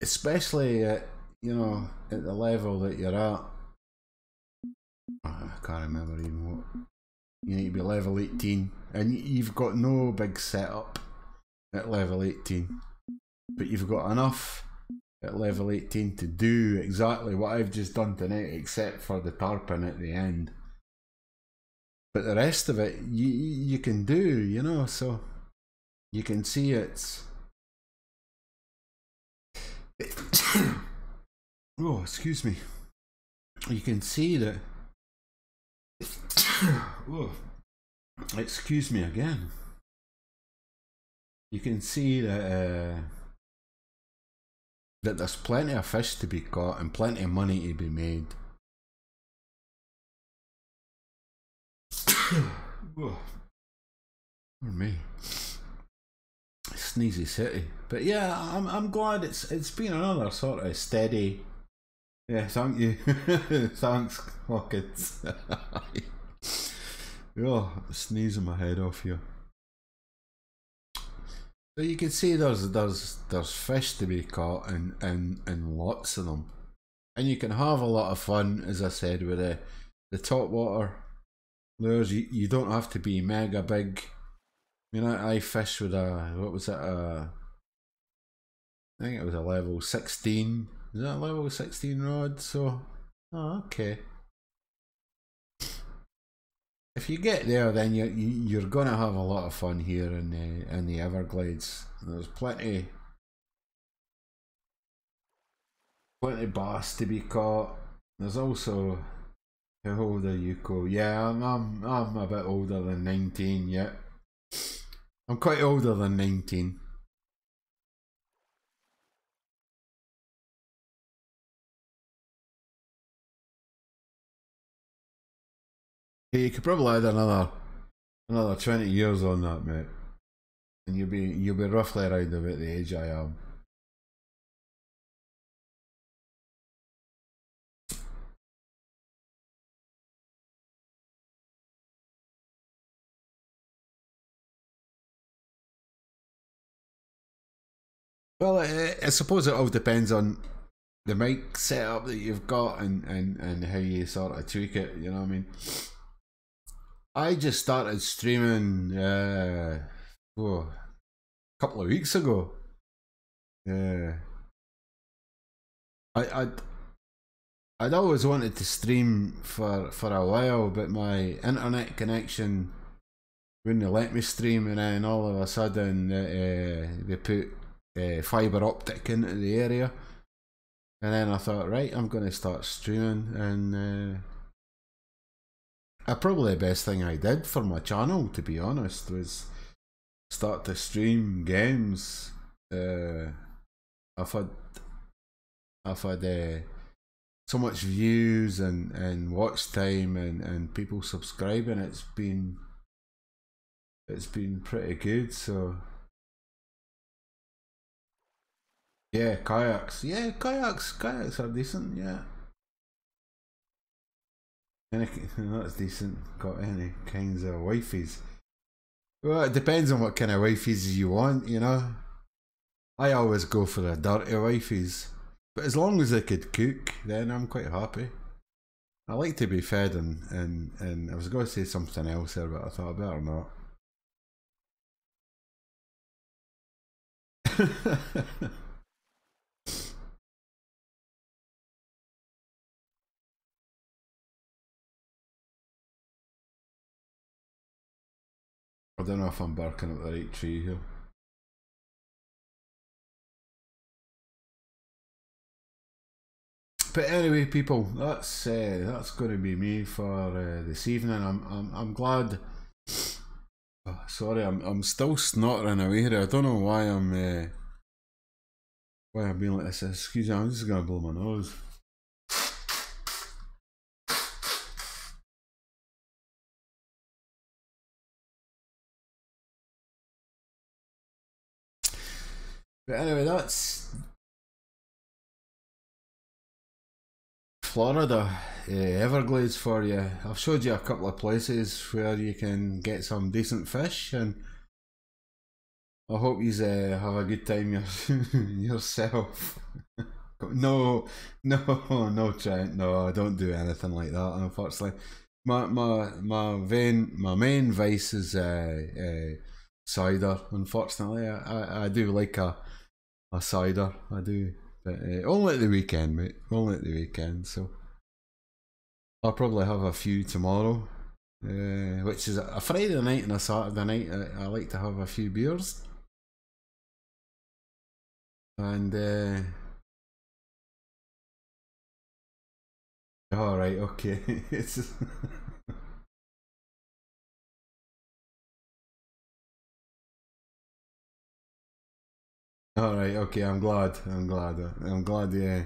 Especially at, you know, at the level that you're at. I can't remember even what. You need to be level 18, and you've got no big setup at level 18, but you've got enough at level 18 to do exactly what I've just done tonight, except for the tarpon at the end. But the rest of it you can do, you know, so you can see it's oh, excuse me. You can see that oh, excuse me again. You can see that that there's plenty of fish to be caught and plenty of money to be made. Oh, for me, sneezy city. But yeah, I'm glad it's been another sort of steady. Yeah, thank you. Thanks, Hawkins. Oh, sneezing my head off here. So you can see there's fish to be caught, and lots of them, and you can have a lot of fun, as I said, with the top water lures. You don't have to be mega big. I mean, I fished with a, what was it, I think it was a level 16. Is that a level 16 rod? So, oh, okay. If you get there, then you're gonna have a lot of fun here in the Everglades. There's plenty bass to be caught. There's also, how old are you, Co? Yeah, I'm a bit older than 19 yet. I'm quite older than 19. Hey, you could probably add another 20 years on that, mate, and you'll be roughly around about the age I am. Well, I suppose it all depends on the mic setup that you've got and how you sort of tweak it. You know what I mean? I just started streaming a couple of weeks ago. Yeah, I'd always wanted to stream for a while, but my internet connection wouldn't let me stream, and then all of a sudden they put fibre optic into the area, and then I thought, right, I'm going to start streaming, and probably the best thing I did for my channel, to be honest, was start to stream games. I've had so much views and watch time and people subscribing. It's been pretty good. So yeah, kayaks. Yeah, kayaks are decent. Yeah, that's decent. Got any kinds of wifeys? Well, it depends on what kind of wifeys you want. You know, I always go for the dirty wifeys, but as long as they could cook, then I'm quite happy. I like to be fed, and I was going to say something else there, but I thought I better not. I don't know if I'm barking up the right tree here. But anyway, people, that's going to be me for this evening. I'm glad. Oh, sorry, I'm still snottering away here. I don't know why I'm being like this. Excuse me, I'm just gonna blow my nose. But anyway, that's Florida, Everglades for you. I've showed you a couple of places where you can get some decent fish, and I hope you have a good time yourself. No, Trent. No, I don't do anything like that. Unfortunately, my main vice is cider. Unfortunately, I do like a cider. I do, but only at the weekend, mate. Only at the weekend. So I'll probably have a few tomorrow, which is a Friday night and a Saturday night. I like to have a few beers, and all right, okay. It's all right, okay. I'm glad. Yeah,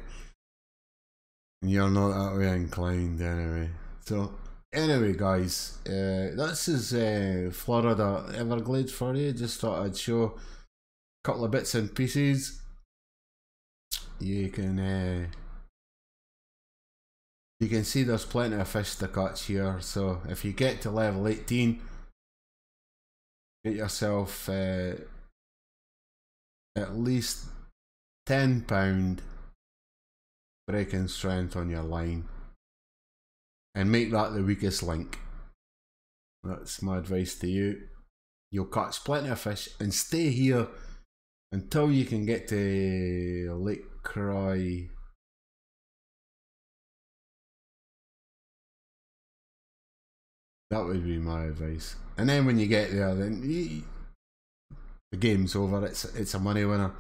you're not that way inclined, anyway. So anyway, guys, this is Florida Everglades for you. Just thought I'd show a couple of bits and pieces. You can see there's plenty of fish to catch here. So if you get to level 18, get yourself at least £10 breaking strength on your line, and make that the weakest link. That's my advice to you. You'll catch plenty of fish and stay here until you can get to Lake Croix. That would be my advice. And then when you get there, then the game's over. It's a money winner.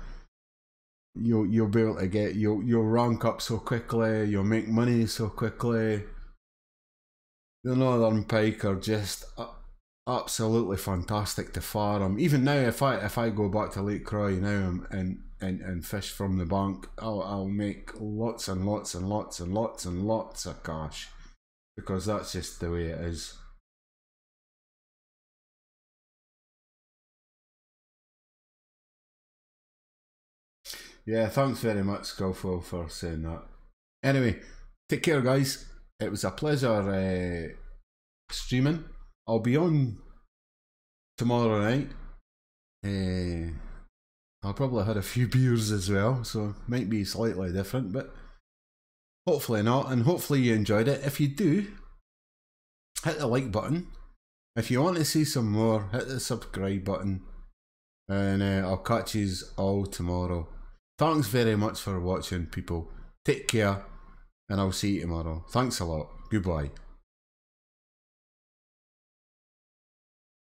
You'll be able to get, you'll rank up so quickly. You'll make money so quickly. The northern pike are just absolutely fantastic to farm. Even now, if I go back to Lake Croix now and fish from the bank, I'll make lots and lots and lots and lots and lots of cash, because that's just the way it is. Yeah, thanks very much, Skullful, for saying that. Anyway, take care, guys. It was a pleasure streaming. I'll be on tomorrow night. I'll probably had a few beers as well, so it might be slightly different, but hopefully not, and hopefully you enjoyed it. If you do, hit the like button. If you want to see some more, hit the subscribe button, and I'll catch you all tomorrow. Thanks very much for watching, people. Take care, and I'll see you tomorrow. Thanks a lot. Goodbye.